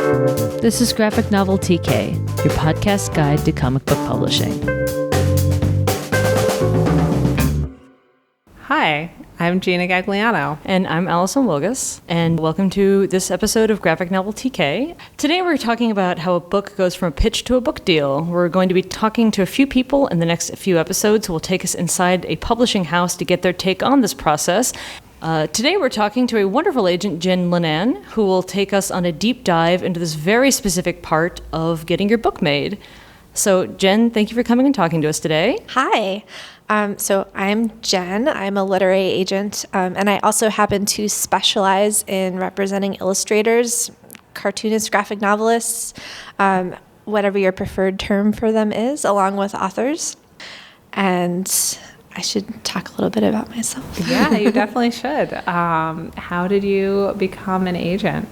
This is Graphic Novel TK, your podcast guide to comic book publishing. Hi, I'm Gina Gagliano. And I'm Allison Wilgus, and welcome to this episode of Graphic Novel TK. Today we're talking about how a book goes from a pitch to a book deal. We're going to be talking to a few people in the next few episodes who will take us inside a publishing house to get their take on this process. Today we're talking to a wonderful agent, Jen Linnan, who will take us on a deep dive into this very specific part of getting your book made. So, Jen, thank you for coming and talking to us today. Hi. So I'm Jen. I'm a literary agent, and I also happen to specialize in representing illustrators, cartoonists, graphic novelists, whatever your preferred term for them is, along with authors. And I should talk a little bit about myself. Yeah, you definitely should. How did you become an agent?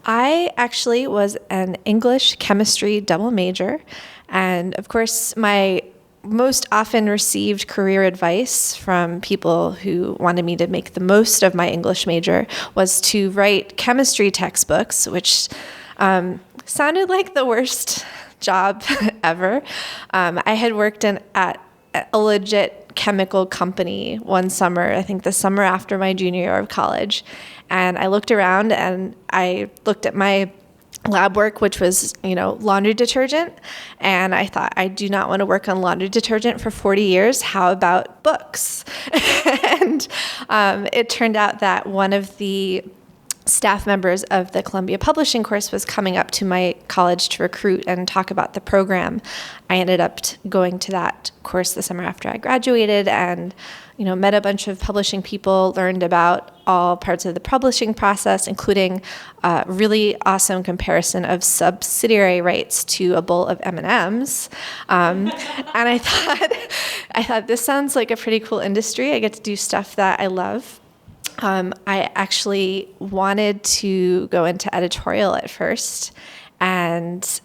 I actually was an English chemistry double major. And of course, my most often received career advice from people who wanted me to make the most of my English major was to write chemistry textbooks, which sounded like the worst job ever. I had worked at a legit chemical company one summer, I think the summer after my junior year of college. And I looked around and I looked at my lab work, which was, laundry detergent. And I thought, I do not want to work on laundry detergent for 40 years. How about books? And it turned out that one of the staff members of the Columbia Publishing course was coming up to my college to recruit and talk about the program. I ended up going to that course the summer after I graduated and, met a bunch of publishing people, learned about all parts of the publishing process, including a really awesome comparison of subsidiary rights to a bowl of M&Ms. And I thought this sounds like a pretty cool industry. I get to do stuff that I love. I actually wanted to go into editorial at first, and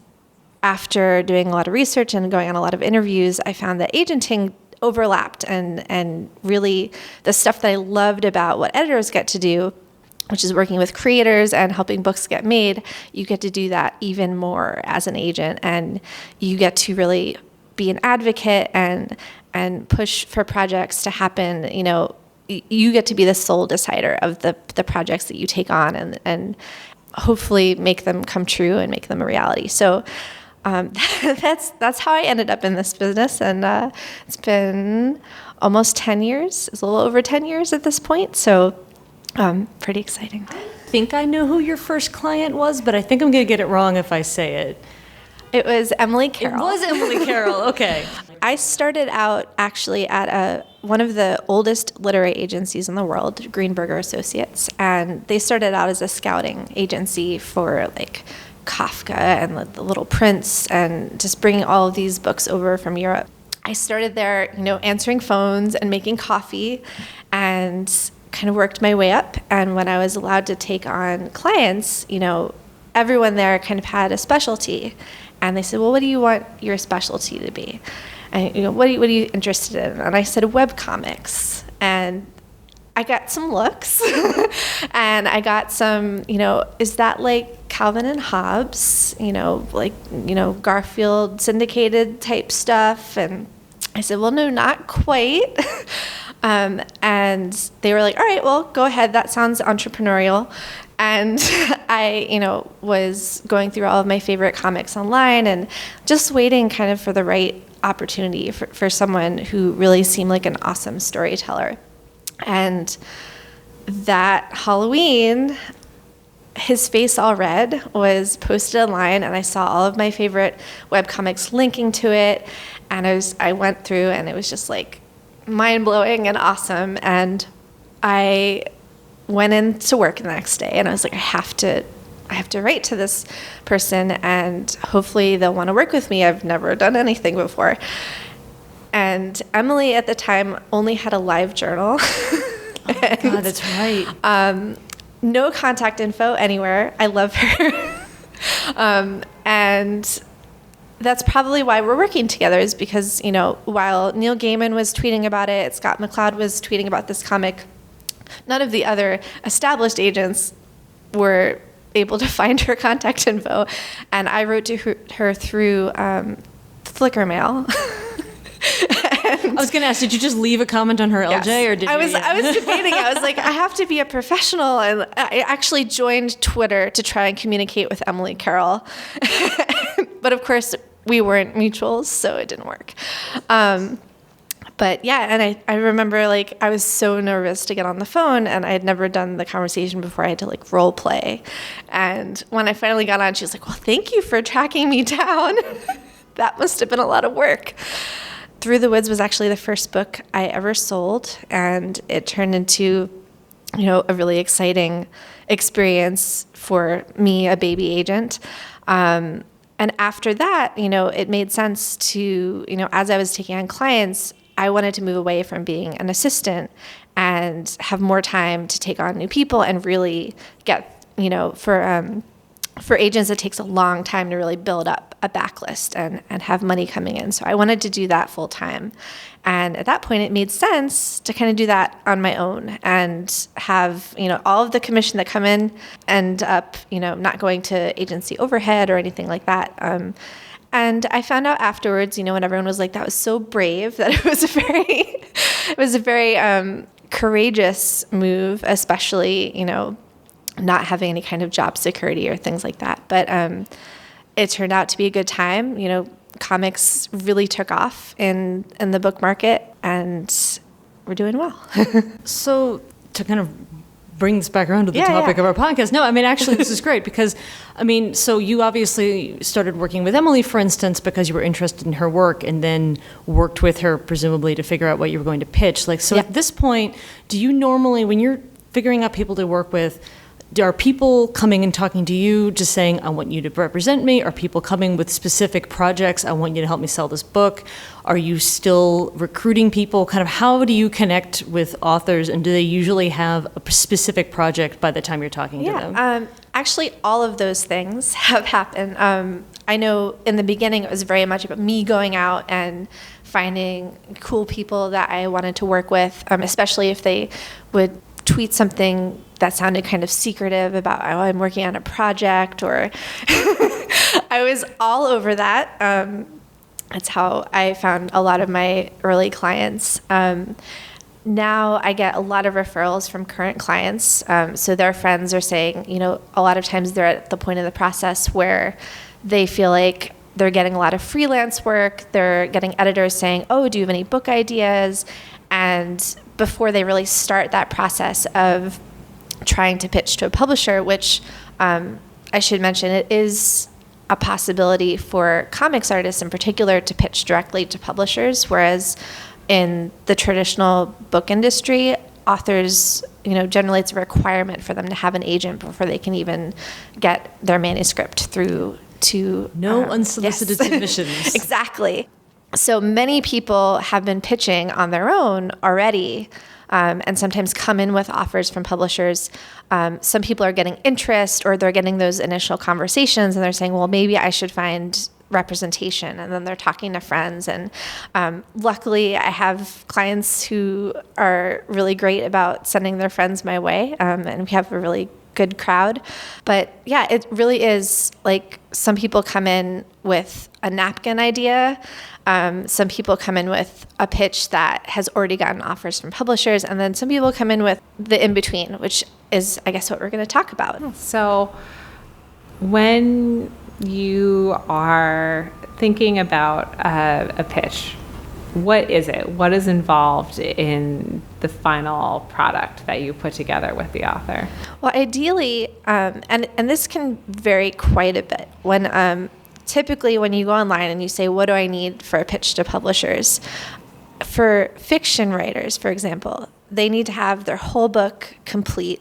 after doing a lot of research and going on a lot of interviews, I found that agenting overlapped and really the stuff that I loved about what editors get to do, which is working with creators and helping books get made, you get to do that even more as an agent, and you get to really be an advocate and push for projects to happen. You get to be the sole decider of the projects that you take on and hopefully make them come true and make them a reality. So that's how I ended up in this business, and it's been almost 10 years. It's a little over 10 years at this point, so pretty exciting. I think I know who your first client was, but I think I'm going to get it wrong if I say it. It was Emily Carroll. It was Emily Carroll, okay. I started out actually at one of the oldest literary agencies in the world, Greenberger Associates, and they started out as a scouting agency for like Kafka and the Little Prince and just bringing all of these books over from Europe. I started there, answering phones and making coffee and kind of worked my way up. And when I was allowed to take on clients, everyone there kind of had a specialty. And they said, well, what do you want your specialty to be? And what are you interested in? And I said, webcomics. And I got some looks. And I got some, is that like Calvin and Hobbes? Garfield syndicated type stuff? And I said, well, no, not quite. And they were like, all right, well, go ahead. That sounds entrepreneurial. And I, was going through all of my favorite comics online and just waiting kind of for the right opportunity for someone who really seemed like an awesome storyteller. And that Halloween, His Face All Red was posted online, and I saw all of my favorite webcomics linking to it. And I went through, and it was just like mind-blowing and awesome. And I went into work the next day, and I was like, I have to write to this person, and hopefully they'll want to work with me. I've never done anything before. And Emily at the time only had a live journal. Oh, God, that's right. No contact info anywhere. I love her. And that's probably why we're working together, is because, while Neil Gaiman was tweeting about it, Scott McCloud was tweeting about this comic, none of the other established agents were able to find her contact info, and I wrote to her through Flickr mail. I was going to ask, did you just leave a comment on her LJ, Yes. or did I you? was debating. I was like, I have to be a professional, and I actually joined Twitter to try and communicate with Emily Carroll, but of course we weren't mutuals, so it didn't work. But yeah, and I remember like I was so nervous to get on the phone, and I had never done the conversation before. I had to like role play, and when I finally got on, she was like, "Well, thank you for tracking me down." That must have been a lot of work. Through the Woods was actually the first book I ever sold, and it turned into, a really exciting experience for me, a baby agent. And after that, it made sense to, as I was taking on clients, I wanted to move away from being an assistant and have more time to take on new people and really get, for agents, it takes a long time to really build up a backlist and have money coming in. So I wanted to do that full time. And at that point, it made sense to kind of do that on my own and have, all of the commission that come in end up, not going to agency overhead or anything like that. And I found out afterwards, when everyone was like, that was so brave, that it was a very courageous move, especially, not having any kind of job security or things like that. But it turned out to be a good time. Comics really took off in the book market, and we're doing well. So to kind of bring this back around to the topic of our podcast. No, I mean, actually, this is great because, so you obviously started working with Emily, for instance, because you were interested in her work, and then worked with her, presumably, to figure out what you were going to pitch. At this point, do you normally, when you're figuring out people to work with, are people coming and talking to you just saying, I want you to represent me? Are people coming with specific projects? I want you to help me sell this book. Are you still recruiting people? Kind of how do you connect with authors, and do they usually have a specific project by the time you're talking to them? Actually, all of those things have happened. I know in the beginning it was very much about me going out and finding cool people that I wanted to work with, especially if they would tweet something that sounded kind of secretive about, oh, I'm working on a project, or I was all over that. That's how I found a lot of my early clients. Now I get a lot of referrals from current clients. So their friends are saying, a lot of times they're at the point of the process where they feel like they're getting a lot of freelance work. They're getting editors saying, oh, do you have any book ideas? And before they really start that process of trying to pitch to a publisher, which I should mention, it is a possibility for comics artists in particular to pitch directly to publishers, whereas in the traditional book industry, authors, generally it's a requirement for them to have an agent before they can even get their manuscript through to... No unsolicited submissions. Exactly. So many people have been pitching on their own already, and sometimes come in with offers from publishers. Some people are getting interest, or they're getting those initial conversations, and they're saying, well, maybe I should find representation. And then they're talking to friends. And luckily, I have clients who are really great about sending their friends my way, and we have a really good crowd. But yeah, it really is like some people come in with a napkin idea. Some people come in with a pitch that has already gotten offers from publishers, and then some people come in with the in-between, which is, I guess, what we're going to talk about. So when you are thinking about a pitch, what is it? What is involved in the final product that you put together with the author? Well, ideally, and this can vary quite a bit. Typically, when you go online and you say, what do I need for a pitch to publishers? For fiction writers, for example, they need to have their whole book complete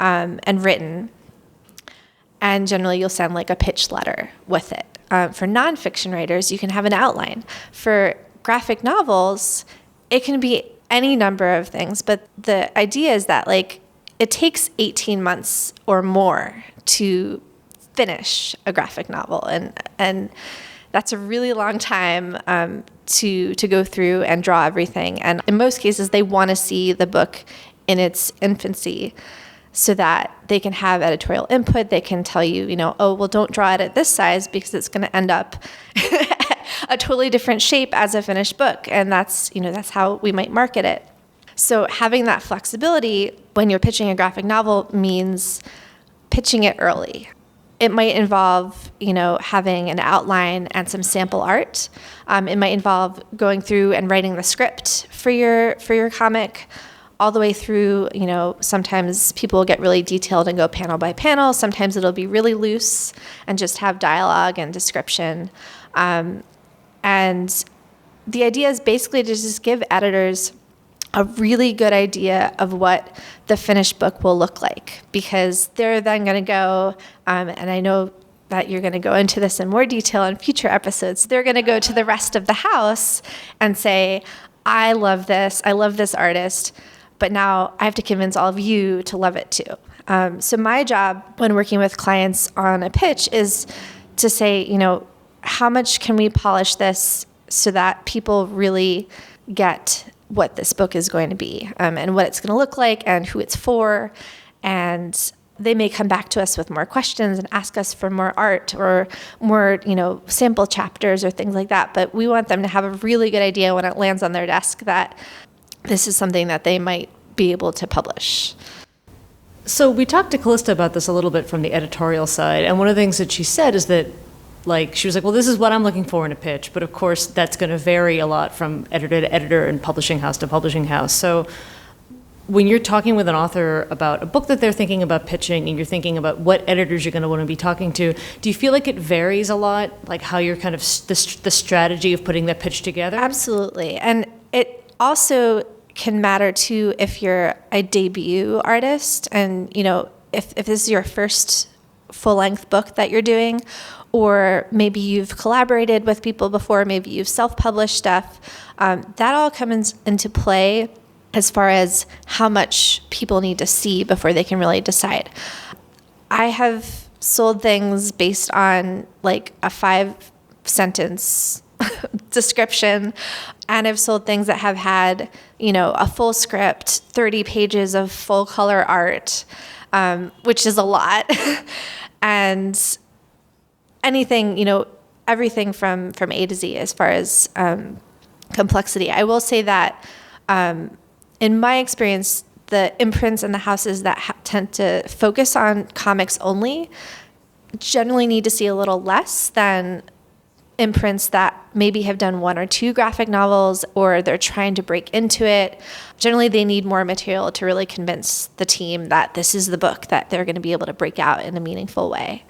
and written. And generally, you'll send like a pitch letter with it. For nonfiction writers, you can have an outline. For graphic novels, it can be any number of things. But the idea is that it takes 18 months or more to finish a graphic novel, and that's a really long time to go through and draw everything. And in most cases, they want to see the book in its infancy. so that they can have editorial input. They can tell you, oh, well, don't draw it at this size because it's going to end up a totally different shape as a finished book. And that's how we might market it. So having that flexibility when you're pitching a graphic novel means pitching it early. It might involve, having an outline and some sample art. It might involve going through and writing the script for your comic, all the way through. Sometimes people will get really detailed and go panel by panel. Sometimes it'll be really loose and just have dialogue and description. And the idea is basically to just give editors a really good idea of what the finished book will look like, because they're then going to go, and I know that you're going to go into this in more detail in future episodes, they're going to go to the rest of the house and say, I love this artist, but now I have to convince all of you to love it too. So my job when working with clients on a pitch is to say, how much can we polish this so that people really get what this book is going to be, and what it's going to look like and who it's for. And they may come back to us with more questions and ask us for more art or more, sample chapters or things like that. But we want them to have a really good idea when it lands on their desk that this is something that they might be able to publish. So we talked to Callista about this a little bit from the editorial side, and one of the things that she said is that she was like, well, this is what I'm looking for in a pitch, but of course that's going to vary a lot from editor to editor and publishing house to publishing house. So when you're talking with an author about a book that they're thinking about pitching and you're thinking about what editors you're going to want to be talking to, do you feel like it varies a lot, like how you're kind of the strategy of putting that pitch together? Absolutely. And it also can matter too if you're a debut artist and, if this is your first full-length book that you're doing, or maybe you've collaborated with people before, maybe you've self-published stuff. That all comes into play as far as how much people need to see before they can really decide. I have sold things based on like a 5-sentence description, and I've sold things that have had, a full script, 30 pages of full color art, which is a lot. And anything, everything from A to Z as far as complexity. I will say that in my experience, the imprints and the houses that tend to focus on comics only generally need to see a little less than imprints that maybe have done 1 or 2 graphic novels, or they're trying to break into it. Generally, they need more material to really convince the team that this is the book that they're going to be able to break out in a meaningful way.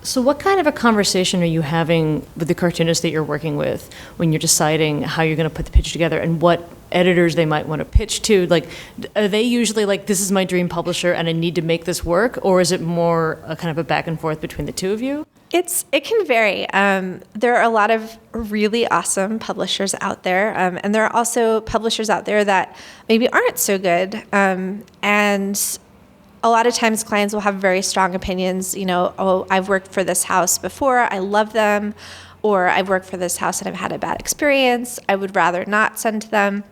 So what kind of a conversation are you having with the cartoonists that you're working with when you're deciding how you're going to put the pitch together and what editors they might want to pitch to? Like, are they usually like, this is my dream publisher and I need to make this work? Or is it more a kind of a back and forth between the two of you? It can vary. There are a lot of really awesome publishers out there, and there are also publishers out there that maybe aren't so good. And a lot of times clients will have very strong opinions, oh, I've worked for this house before, I love them, or I've worked for this house and I've had a bad experience, I would rather not send to them.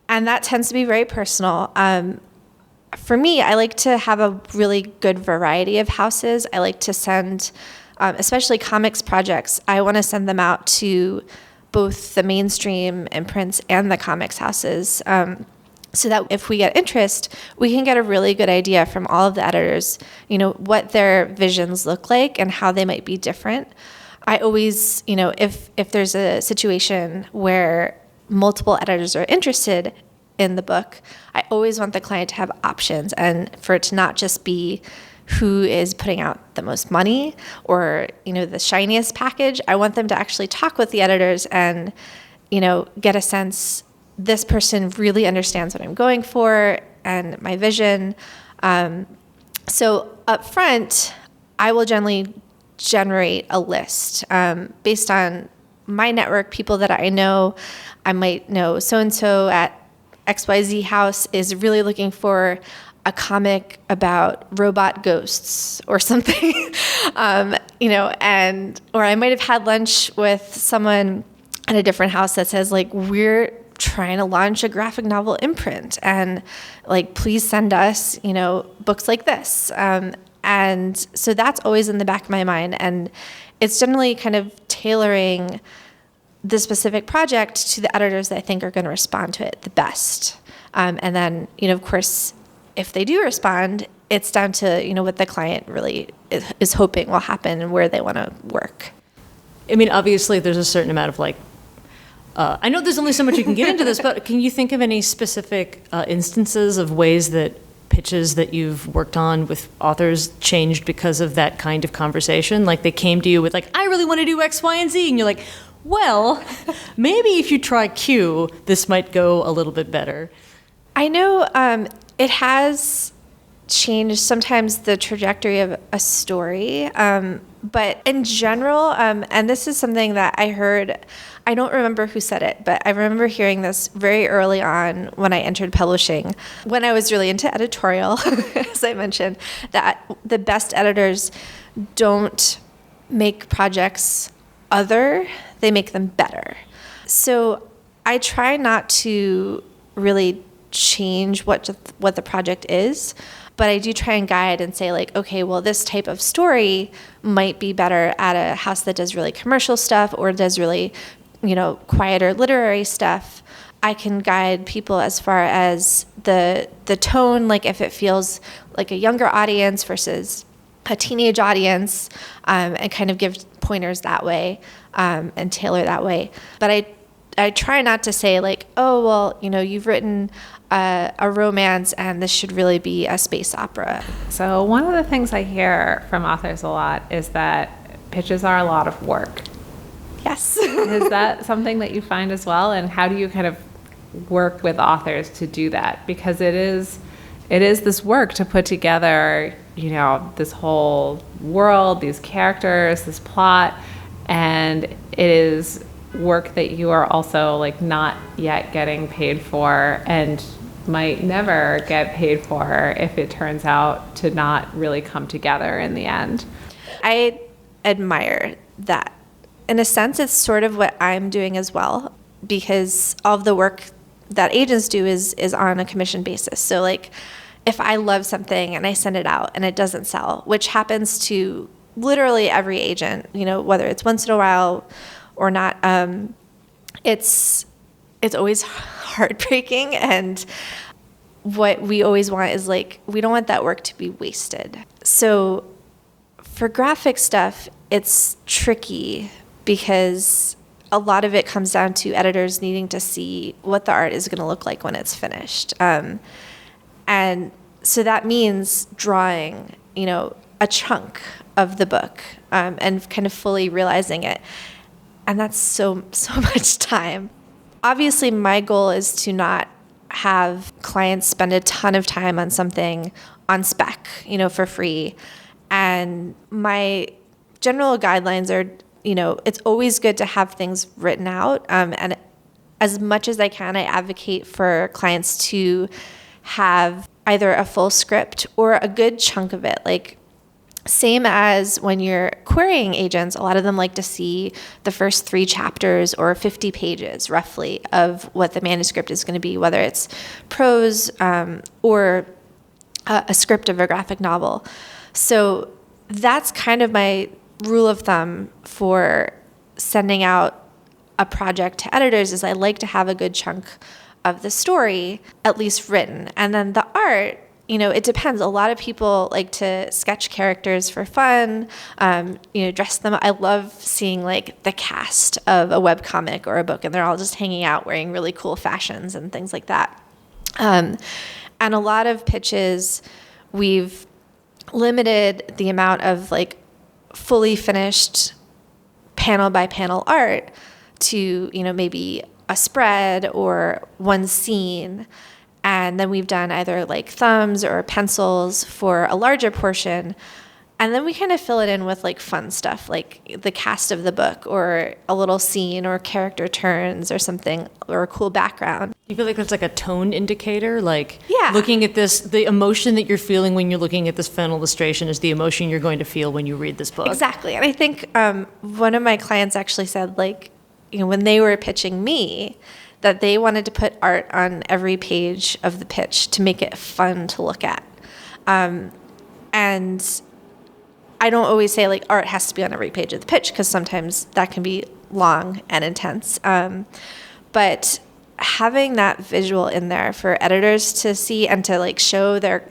And that tends to be very personal. For me, I like to have a really good variety of houses. I like to send, especially comics projects, I want to send them out to both the mainstream imprints and the comics houses. So that if we get interest, we can get a really good idea from all of the editors, what their visions look like and how they might be different. I always, if there's a situation where multiple editors are interested in the book, I always want the client to have options and for it to not just be who is putting out the most money or, the shiniest package. I want them to actually talk with the editors and, get a sense this person really understands what I'm going for and my vision. So up front, I will generally generate a list based on my network, people that I know. I might know so-and-so at XYZ House is really looking for a comic about robot ghosts or something, or I might have had lunch with someone at a different house that says, like, we're trying to launch a graphic novel imprint, and like, please send us, books like this. And so that's always in the back of my mind. And it's generally kind of tailoring the specific project to the editors that I think are going to respond to it the best. And then, of course, if they do respond, it's down to, what the client really is hoping will happen and where they want to work. I mean, obviously, there's a certain amount of I know there's only so much you can get into this, but can you think of any specific instances of ways that pitches that you've worked on with authors changed because of that kind of conversation? Like they came to you with I really want to do X, Y, and Z, and you're like, well, maybe if you try Q, this might go a little bit better. I know it has changed sometimes the trajectory of a story, but in general, and this is something that I heard, I don't remember who said it, but I remember hearing this very early on when I entered publishing, when I was really into editorial, as I mentioned, that the best editors don't make projects other, they make them better. So I try not to really change what the project is, but I do try and guide and say okay, well, this type of story might be better at a house that does really commercial stuff or does really, quieter literary stuff. I can guide people as far as the tone, if it feels like a younger audience versus a teenage audience, and kind of give pointers that way, and tailor that way. But I try not to say oh, well, you've written a romance and this should really be a space opera. So one of the things I hear from authors a lot is that pitches are a lot of work. Yes. Is that something that you find as well? And how do you kind of work with authors to do that? Because it is this work to put together, this whole world, these characters, this plot, and it is work that you are also not yet getting paid for and might never get paid for if it turns out to not really come together in the end. I admire that. In a sense, it's sort of what I'm doing as well, because all of the work that agents do is on a commission basis. So if I love something and I send it out and it doesn't sell, which happens to literally every agent, whether it's once in a while or not, it's always heartbreaking. And what we always want is we don't want that work to be wasted. So for graphic stuff, it's tricky because a lot of it comes down to editors needing to see what the art is going to look like when it's finished. And so that means drawing, a chunk of the book, and kind of fully realizing it. And that's so much time. Obviously, my goal is to not have clients spend a ton of time on something on spec, for free. And my general guidelines are, it's always good to have things written out. And as much as I can, I advocate for clients to have either a full script or a good chunk of it. Same as when you're querying agents, a lot of them like to see the first 3 chapters or 50 pages roughly of what the manuscript is going to be, whether it's prose or a script of a graphic novel. So that's kind of my rule of thumb for sending out a project to editors, is I like to have a good chunk of the story at least written. And then the art, it depends. A lot of people like to sketch characters for fun, dress them up. I love seeing the cast of a webcomic or a book, and they're all just hanging out wearing really cool fashions and things like that. And a lot of pitches, we've limited the amount of fully finished panel by panel art to, maybe a spread or one scene. And then we've done either thumbs or pencils for a larger portion. And then we kind of fill it in with fun stuff, like the cast of the book or a little scene or character turns or something, or a cool background. You feel like that's a tone indicator? Yeah. Looking at this, the emotion that you're feeling when you're looking at this fan illustration is the emotion you're going to feel when you read this book. Exactly. And I think one of my clients actually said when they were pitching me, that they wanted to put art on every page of the pitch to make it fun to look at. And I don't always say like art has to be on every page of the pitch, because sometimes that can be long and intense. But having that visual in there for editors to see and to like show their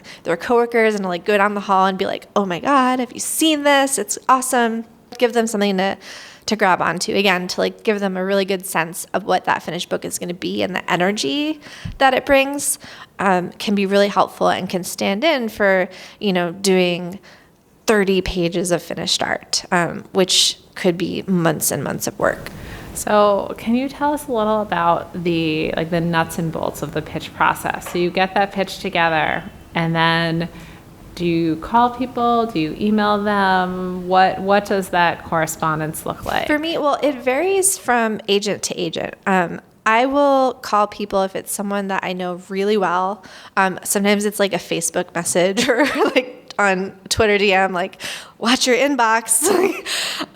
coworkers and to like go down the hall and be like, oh my God, have you seen this? It's awesome. Give them something to grab onto, again, to like give them a really good sense of what that finished book is going to be, and the energy that it brings can be really helpful and can stand in for, doing 30 pages of finished art, which could be months and months of work. So can you tell us a little about the nuts and bolts of the pitch process? So you get that pitch together, and then do you call people? Do you email them? What does that correspondence look like? For me, well, it varies from agent to agent. I will call people if it's someone that I know really well. Sometimes it's like a Facebook message or like on Twitter DM, like, watch your inbox,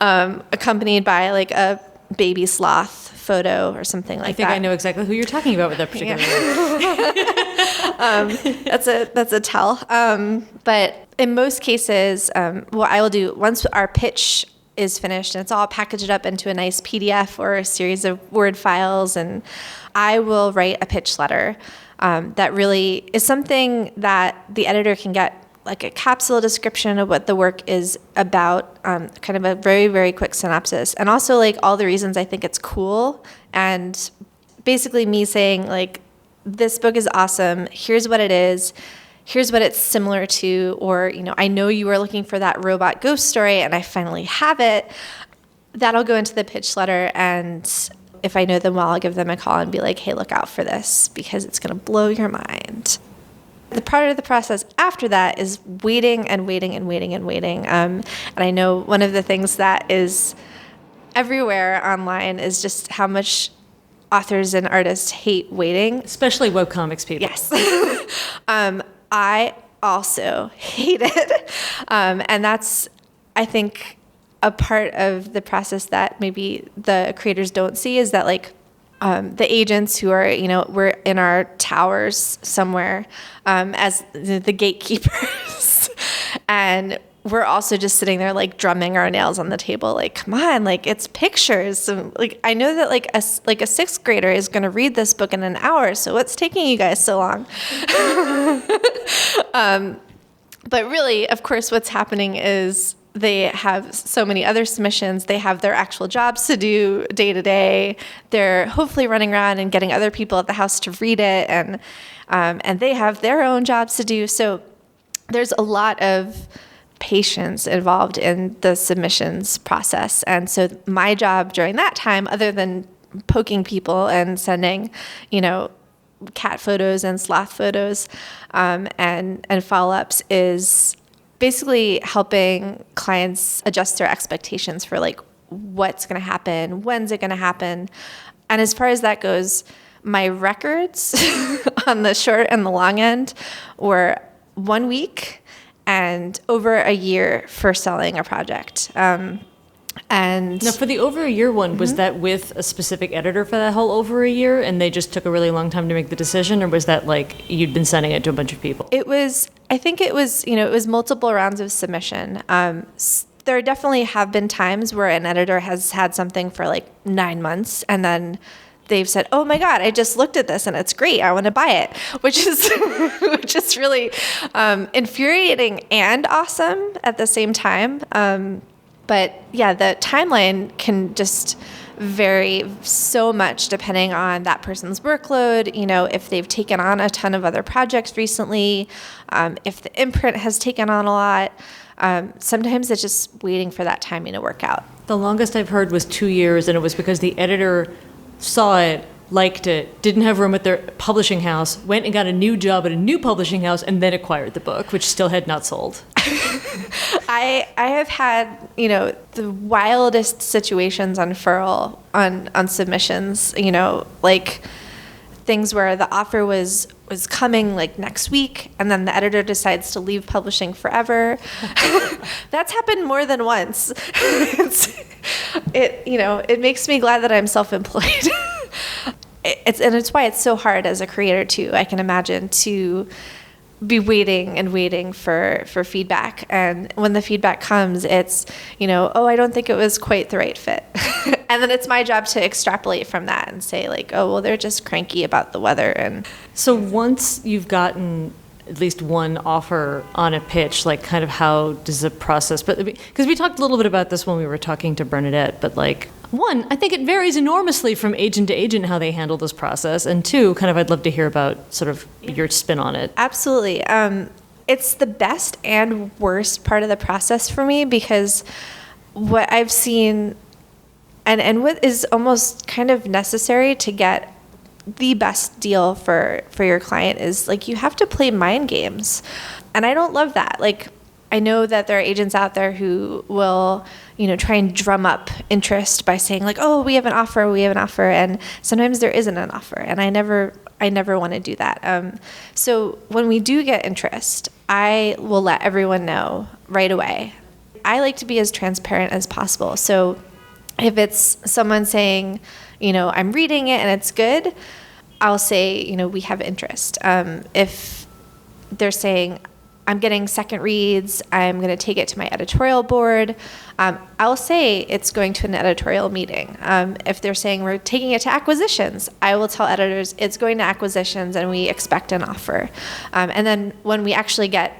accompanied by like a baby sloth photo or something like that. I think I know exactly who you're talking about with that particular that's a tell. But in most cases, what I will do once our pitch is finished and it's all packaged up into a nice PDF or a series of Word files, and I will write a pitch letter that really is something that the editor can get like a capsule description of what the work is about, kind of a very, very quick synopsis, and also like all the reasons I think it's cool, and basically me saying like, this book is awesome, here's what it is, here's what it's similar to, or, I know you were looking for that robot ghost story and I finally have it. That'll go into the pitch letter, and if I know them well, I'll give them a call and be like, hey, look out for this because it's going to blow your mind. The part of the process after that is waiting and waiting and waiting and waiting. And I know one of the things that is everywhere online is just how much authors and artists hate waiting. Especially webcomics people. Yes. I also hate it. And that's, I think, a part of the process that maybe the creators don't see, is that like, the agents who are, we're in our towers somewhere as the gatekeepers. And we're also just sitting there like drumming our nails on the table, like, come on, like it's pictures. So, like, I know that like a sixth grader is going to read this book in an hour. So what's taking you guys so long? But really, of course, what's happening is they have so many other submissions. They have their actual jobs to do day to day. They're hopefully running around and getting other people at the house to read it, and they have their own jobs to do. So there's a lot of patience involved in the submissions process. And so my job during that time, other than poking people and sending, cat photos and sloth photos and follow-ups, is basically helping clients adjust their expectations for like what's going to happen, when's it going to happen. And as far as that goes, my records on the short and the long end were 1 week and over a year for selling a project. And now, for the over a year one, was that with a specific editor for that whole over a year, and they just took a really long time to make the decision, or was that like you'd been sending it to a bunch of people? I think it was multiple rounds of submission. There definitely have been times where an editor has had something for like 9 months, and then they've said, oh my God, I just looked at this and it's great, I want to buy it, which is really infuriating and awesome at the same time. But yeah, the timeline can just vary so much depending on that person's workload, if they've taken on a ton of other projects recently, if the imprint has taken on a lot. Sometimes it's just waiting for that timing to work out. The longest I've heard was 2 years, and it was because the editor saw it, liked it, didn't have room at their publishing house, went and got a new job at a new publishing house, and then acquired the book, which still had not sold. I have had, the wildest situations unfurl on submissions, like things where the offer was coming like next week, and then the editor decides to leave publishing forever. That's happened more than once. It makes me glad that I'm self-employed. it's why it's so hard as a creator too, I can imagine, to be waiting and waiting for feedback. And when the feedback comes, it's, oh, I don't think it was quite the right fit. And then it's my job to extrapolate from that and say like, oh, well, they're just cranky about the weather. And so once you've gotten at least one offer on a pitch, like kind of how does the process, but because we talked a little bit about this when we were talking to Bernadette, but like, one, I think it varies enormously from agent to agent how they handle this process. And two, kind of I'd love to hear about sort of your spin on it. Absolutely. It's the best and worst part of the process for me, because what I've seen and what is almost kind of necessary to get the best deal for your client is like you have to play mind games. And I don't love that. Like, I know that there are agents out there who will, try and drum up interest by saying like, oh, we have an offer. And sometimes there isn't an offer. And I never want to do that. So when we do get interest, I will let everyone know right away. I like to be as transparent as possible. So if it's someone saying, I'm reading it and it's good, I'll say, we have interest. If they're saying, I'm getting second reads, I'm going to take it to my editorial board, I'll say it's going to an editorial meeting. If they're saying we're taking it to acquisitions, I will tell editors it's going to acquisitions and we expect an offer. And then when we actually get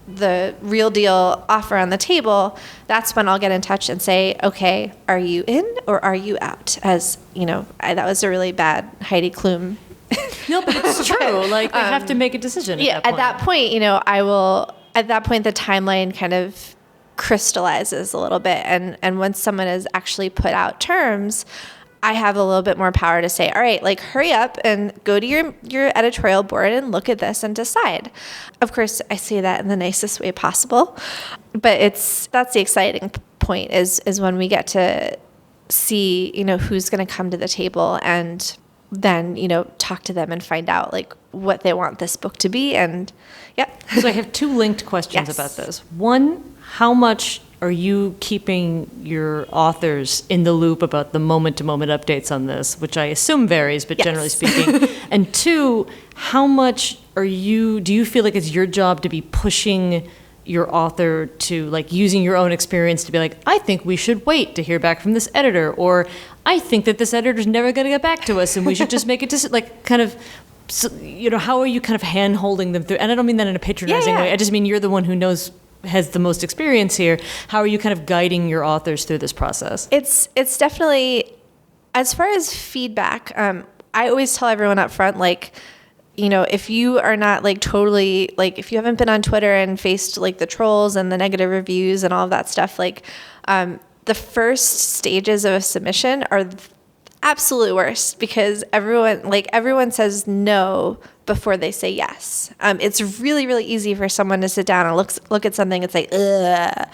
the real deal offer on the table, that's when I'll get in touch and say, okay, are you in or are you out? As, that was a really bad Heidi Klum. No, but it's true. Like, they have to make a decision at that point, I will, at that point, the timeline kind of crystallizes a little bit. And once someone has actually put out terms, I have a little bit more power to say, all right, like, hurry up and go to your editorial board and look at this and decide. Of course, I say that in the nicest way possible, but that's the exciting point is when we get to see, who's going to come to the table and then, talk to them and find out like what they want this book to be. And So I have two linked questions Yes. about this. One, how much are you keeping your authors in the loop about the moment-to-moment updates on this, which I assume varies, but Yes. generally speaking? And two, how much do you feel like it's your job to be pushing your author to, like, using your own experience to be like, I think we should wait to hear back from this editor, or I think that this editor's never going to get back to us and we should just make it kind of, how are you kind of hand-holding them through? And I don't mean that in a patronizing way. I just mean you're the one who has the most experience here. How are you kind of guiding your authors through this process? It's definitely, as far as feedback, I always tell everyone up front, like, if you are not like totally, like, if you haven't been on Twitter and faced like the trolls and the negative reviews and all of that stuff, like, the first stages of a submission are absolute worst, because everyone says no before they say yes. It's really, really easy for someone to sit down and look at something and say, ugh.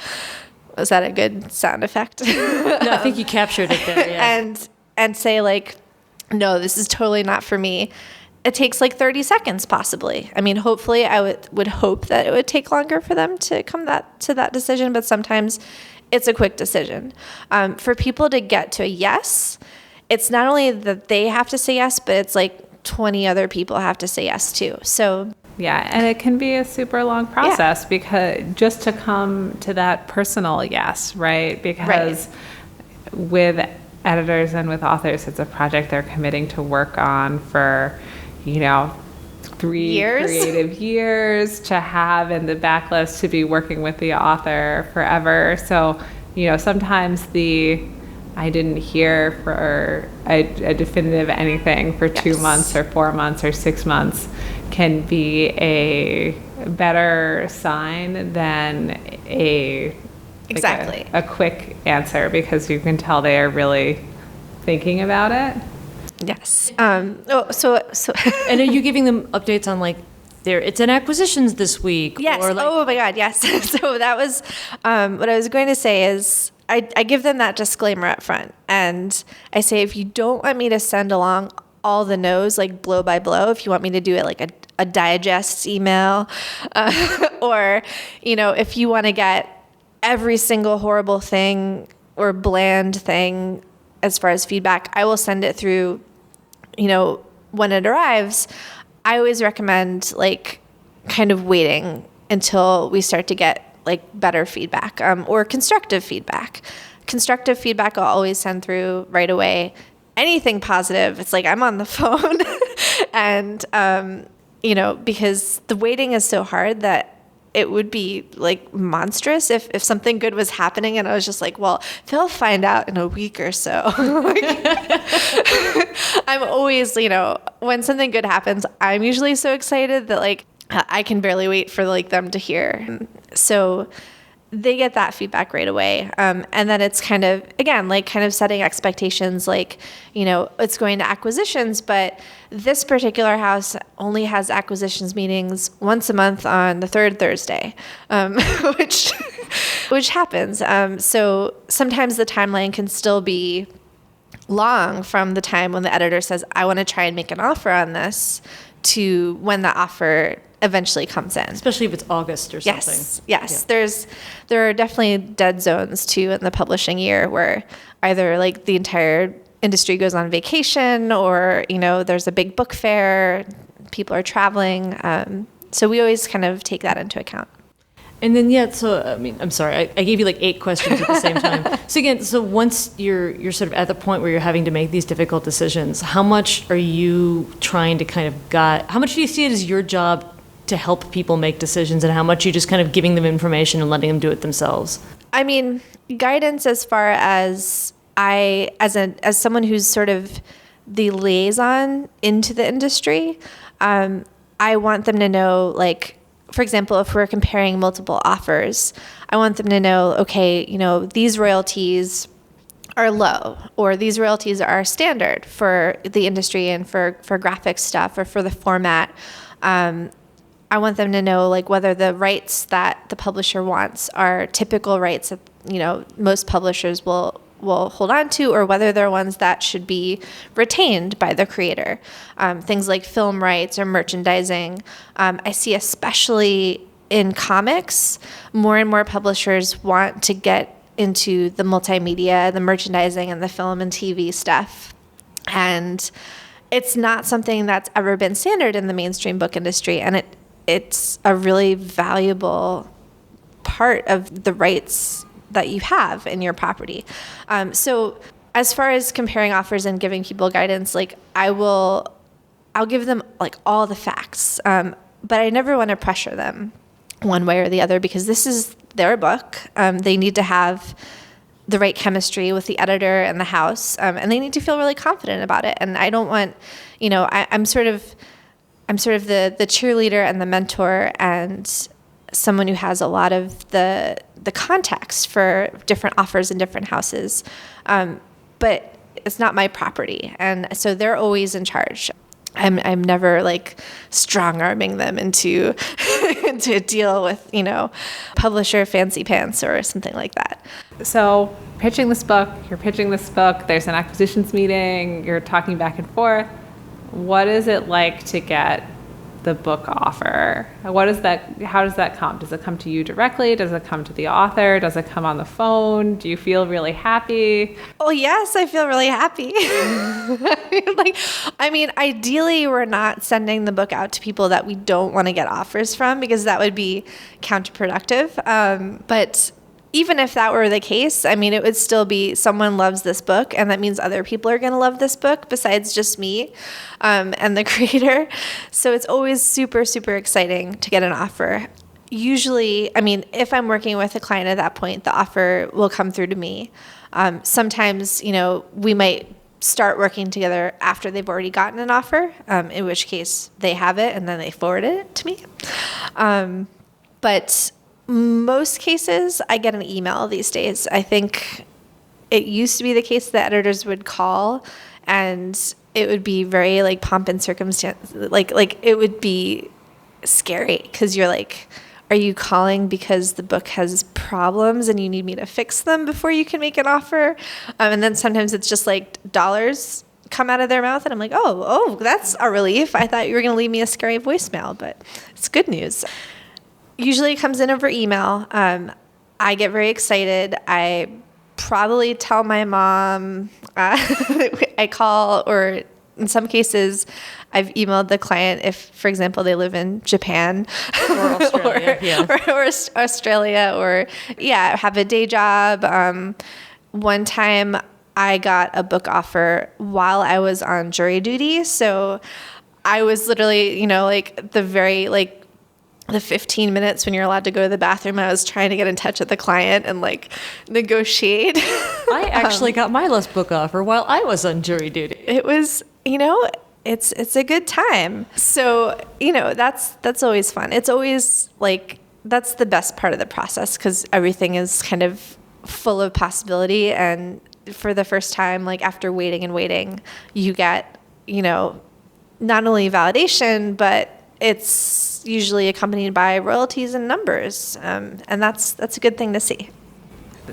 Was that a good sound effect? No, I think you captured it there, yeah. And say like, no, this is totally not for me. It takes like 30 seconds possibly. I mean, hopefully I would hope that it would take longer for them to come to that decision, but sometimes it's a quick decision. For people to get to a yes, it's not only that they have to say yes, but it's like 20 other people have to say yes too. So yeah, and it can be a super long process because just to come to that personal yes, right? Because with editors and with authors, it's a project they're committing to work on for 3 creative years to have in the backlist, to be working with the author forever. So, sometimes I didn't hear for a definitive anything for 2 months or 4 months or 6 months can be a better sign than a quick answer, because you can tell they are really thinking about it. yes. So and are you giving them updates on like it's in acquisitions this week? Yes. Or like, oh my God. Yes. So that was what I was going to say is I give them that disclaimer up front, and I say, if you don't want me to send along all the no's, like blow by blow, if you want me to do it like a digest email, or, if you want to get every single horrible thing or bland thing as far as feedback, I will send it through when it arrives, I always recommend like kind of waiting until we start to get like better feedback, or constructive feedback. Constructive feedback I'll always send through right away. Anything positive, it's like I'm on the phone. And, because the waiting is so hard that it would be like monstrous if something good was happening and I was just like, well, they'll find out in a week or so. I'm always, when something good happens, I'm usually so excited that like I can barely wait for like them to hear. So they get that feedback right away. And then it's kind of, again, like kind of setting expectations, like, it's going to acquisitions, but this particular house only has acquisitions meetings once a month on the third Thursday, which happens. So sometimes the timeline can still be long from the time when the editor says, I want to try and make an offer on this, to when the offer eventually comes in. Especially if it's August or something. Yes. Yeah. There are definitely dead zones too in the publishing year where either like the entire industry goes on vacation or, there's a big book fair, people are traveling. So we always kind of take that into account. And then, I'm sorry, I gave you like 8 questions at the same time. So once you're sort of at the point where you're having to make these difficult decisions, how much are you trying to kind of how much do you see it as your job to help people make decisions, and how much you just kind of giving them information and letting them do it themselves? I mean, guidance as far as as someone who's sort of the liaison into the industry, I want them to know, like, for example, if we're comparing multiple offers, I want them to know, okay, these royalties are low, or these royalties are standard for the industry and for graphic stuff or for the format. I want them to know like whether the rights that the publisher wants are typical rights that most publishers will hold on to, or whether they're ones that should be retained by the creator. Things like film rights or merchandising. I see especially in comics, more and more publishers want to get into the multimedia, the merchandising, and the film and TV stuff. And it's not something that's ever been standard in the mainstream book industry, and it's a really valuable part of the rights that you have in your property. So as far as comparing offers and giving people guidance, like I'll give them like all the facts, but I never want to pressure them one way or the other, because this is their book. They need to have the right chemistry with the editor and the house, and they need to feel really confident about it. And I don't want, I'm sort of the cheerleader and the mentor and someone who has a lot of the context for different offers in different houses. But it's not my property. And so they're always in charge. I'm never like strong arming them into a deal with, publisher fancy pants or something like that. So you're pitching this book, there's an acquisitions meeting, you're talking back and forth. What is it like to get the book offer? How does that come? Does it come to you directly? Does it come to the author? Does it come on the phone? Do you feel really happy? Oh, yes, I feel really happy. Ideally, we're not sending the book out to people that we don't want to get offers from, because that would be counterproductive. But even if that were the case, it would still be someone loves this book, and that means other people are going to love this book besides just me and the creator. So it's always super, super exciting to get an offer. Usually, if I'm working with a client at that point, the offer will come through to me. Sometimes, we might start working together after they've already gotten an offer, in which case they have it and then they forwarded it to me. But most cases, I get an email these days. I think it used to be the case that editors would call, and it would be very like pomp and circumstance. Like it would be scary, because you're like, are you calling because the book has problems and you need me to fix them before you can make an offer? And then sometimes it's just like dollars come out of their mouth, and I'm like, oh, that's a relief. I thought you were going to leave me a scary voicemail, but it's good news. Usually it comes in over email. I get very excited. I probably tell my mom. I call, or In some cases, I've emailed the client if, for example, they live in Japan Or Australia, or Australia, or have a day job. One time I got a book offer while I was on jury duty. So I was literally, the 15 minutes when you're allowed to go to the bathroom, I was trying to get in touch with the client and negotiate. I actually got my last book offer while I was on jury duty. It was, it's a good time. So, that's always fun. It's always that's the best part of the process because everything is kind of full of possibility. And for the first time, after waiting and waiting, you get, not only validation, but it's usually accompanied by royalties and numbers. And that's a good thing to see.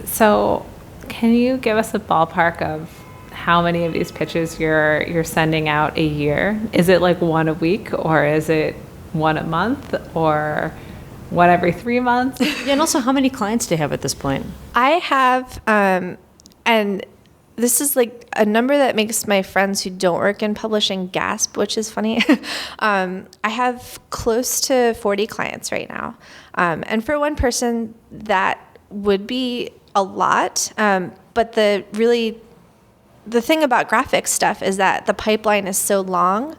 So can you give us a ballpark of how many of these pitches you're sending out a year? Is it one a week, or is it one a month, or one every 3 months? Yeah, and also how many clients do you have at this point? I have, and this is a number that makes my friends who don't work in publishing gasp, which is funny. I have close to 40 clients right now. And for one person, that would be a lot. But the thing about graphic stuff is that the pipeline is so long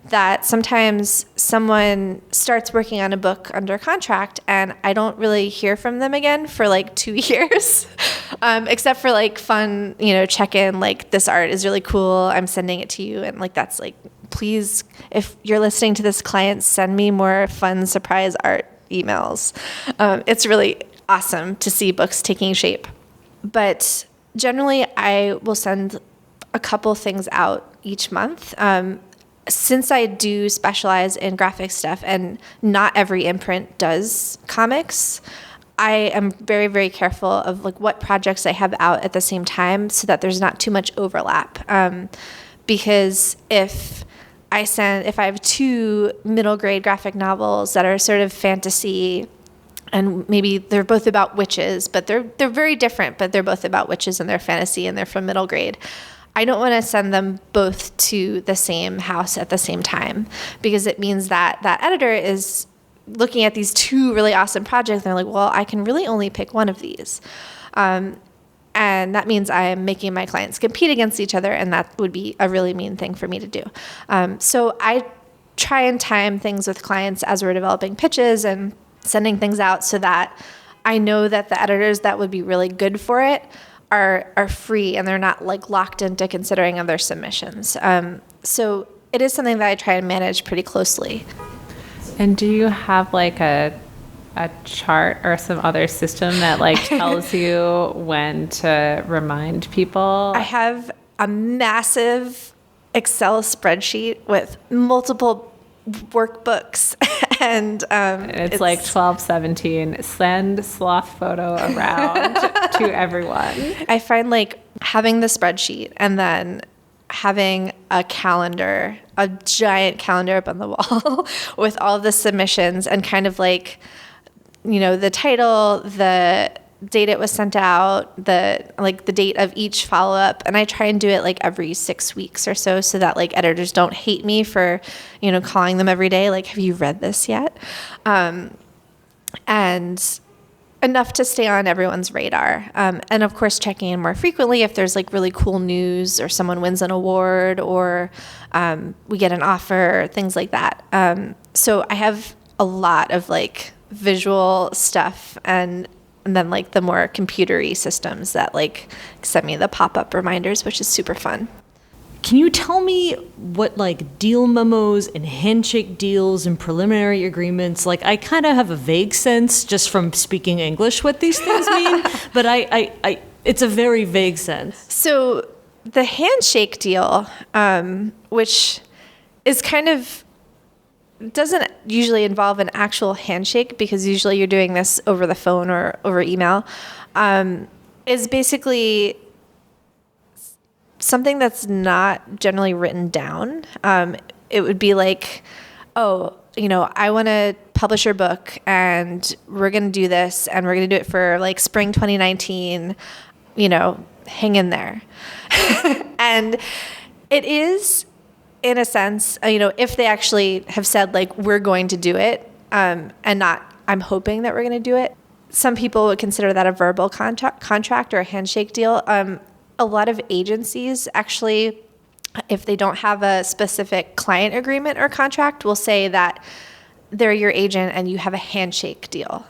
that sometimes someone starts working on a book under contract and I don't really hear from them again for 2 years, except for fun, check-in, this art is really cool, I'm sending it to you. And that's please, if you're listening to this client, send me more fun surprise art emails. It's really awesome to see books taking shape. But generally I will send a couple things out each month. Since I do specialize in graphic stuff and not every imprint does comics, I am very, very careful of what projects I have out at the same time so that there's not too much overlap. Because if I have 2 middle grade graphic novels that are sort of fantasy and maybe they're both about witches, but they're very different, but they're both about witches and they're fantasy and they're from middle grade. I don't want to send them both to the same house at the same time because it means that that editor is looking at these 2 really awesome projects and they're well, I can really only pick one of these. And that means I am making my clients compete against each other, and that would be a really mean thing for me to do. So I try and time things with clients as we're developing pitches and sending things out so that I know that the editors that would be really good for it are free and they're not locked into considering other submissions. So it is something that I try and manage pretty closely. And do you have a chart or some other system that tells you when to remind people? I have a massive Excel spreadsheet with multiple workbooks and it's 12/17, send sloth photo around to everyone. I find having the spreadsheet and then having a calendar, a giant calendar up on the wall with all the submissions and kind of the title, the date it was sent out, the date of each follow-up, and I try and do it every 6 weeks or so that editors don't hate me for calling them every day have you read this yet, and enough to stay on everyone's radar, and of course checking in more frequently if there's really cool news or someone wins an award or we get an offer, things like that. So I have a lot of visual stuff and then the more computery systems that send me the pop-up reminders, which is super fun. Can you tell me what deal memos and handshake deals and preliminary agreements, I kind of have a vague sense just from speaking English what these things mean, but I it's a very vague sense. So the handshake deal, which is kind of doesn't usually involve an actual handshake because usually you're doing this over the phone or over email, is basically something that's not generally written down. It would be I want to publish your book and we're going to do this and we're going to do it for spring 2019, hang in there. And it is in a sense, if they actually have said like, we're going to do it, and not, I'm hoping that we're going to do it. Some people would consider that a verbal contract or a handshake deal. A lot of agencies actually, if they don't have a specific client agreement or contract, will say that they're your agent and you have a handshake deal.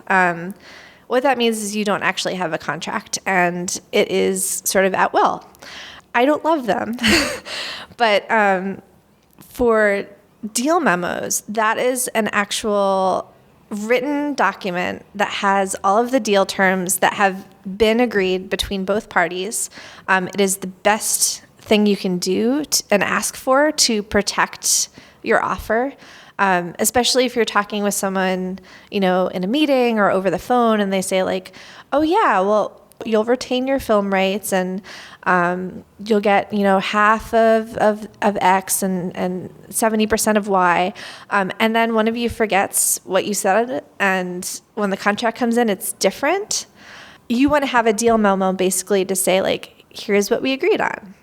What that means is you don't actually have a contract and it is sort of at will. I don't love them, but for deal memos, that is an actual written document that has all of the deal terms that have been agreed between both parties. It is the best thing you can do and ask for to protect your offer, especially if you're talking with someone, in a meeting or over the phone, and they say like, oh yeah, well, you'll retain your film rights and you'll get, half of X and 70% of Y. And then one of you forgets what you said, and when the contract comes in, it's different. You want to have a deal memo basically to say like, here's what we agreed on.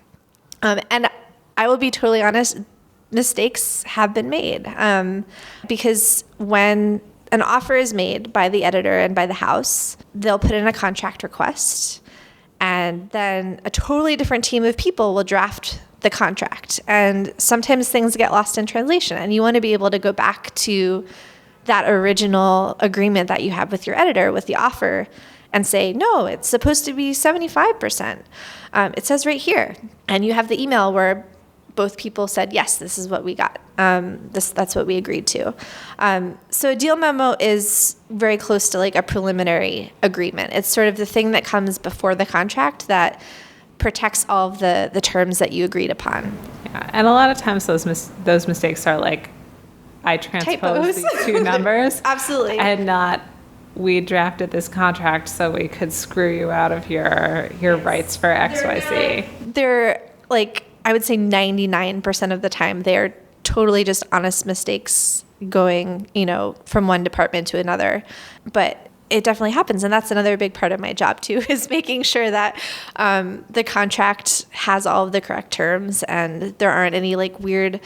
And I will be totally honest, mistakes have been made, because when an offer is made by the editor and by the house, they'll put in a contract request, and then a totally different team of people will draft the contract. And sometimes things get lost in translation, and you want to be able to go back to that original agreement that you have with your editor, with the offer, and say, no, it's supposed to be 75%. It says right here. And you have the email where both people said, yes, this is what we got. That's what we agreed to. So a deal memo is very close to like a preliminary agreement. It's sort of the thing that comes before the contract that protects all of the terms that you agreed upon. Yeah, and a lot of times those mistakes are like, I transposed these two numbers. Absolutely. And not, we drafted this contract so we could screw you out of your rights for XYZ. They're like, I would say 99% of the time, they're totally just honest mistakes going, from one department to another. But it definitely happens. And that's another big part of my job too, is making sure that the contract has all of the correct terms and there aren't any like weird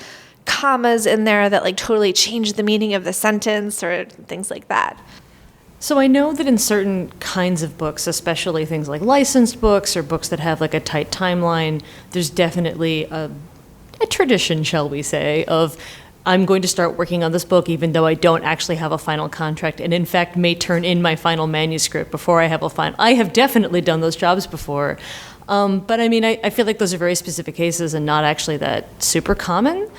commas in there that like totally change the meaning of the sentence or things like that. So I know that in certain kinds of books, especially things like licensed books or books that have like a tight timeline, there's definitely a tradition, shall we say, of I'm going to start working on this book even though I don't actually have a final contract, and in fact may turn in my final manuscript before I have a final. I have definitely done those jobs before. But I mean, I feel like those are very specific cases and not actually that super common.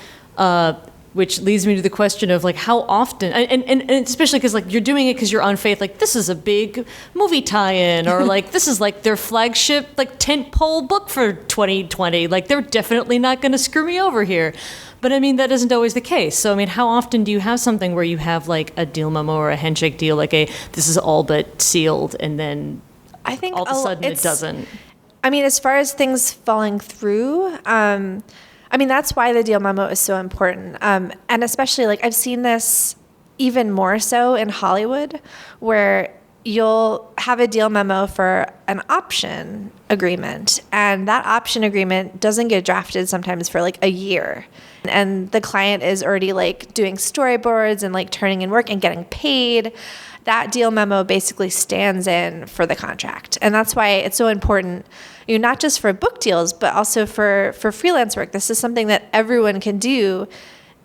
Which leads me to the question of like how often, and especially because like you're doing it because you're on faith, like this is a big movie tie-in, or like this is like their flagship like tentpole book for 2020. Like they're definitely not going to screw me over here. But I mean that isn't always the case. So I mean, how often do you have something where you have like a deal memo or a handshake deal, like this is all but sealed, and then I think all of a sudden it doesn't? I mean, as far as things falling through. That's why the deal memo is so important. And especially, like, I've seen this even more so in Hollywood, where you'll have a deal memo for an option agreement, and that option agreement doesn't get drafted sometimes for, like, a year. And the client is already, like, doing storyboards and, like, turning in work and getting paid. That deal memo basically stands in for the contract. And that's why it's so important, not just for book deals, but also for freelance work. This is something that everyone can do,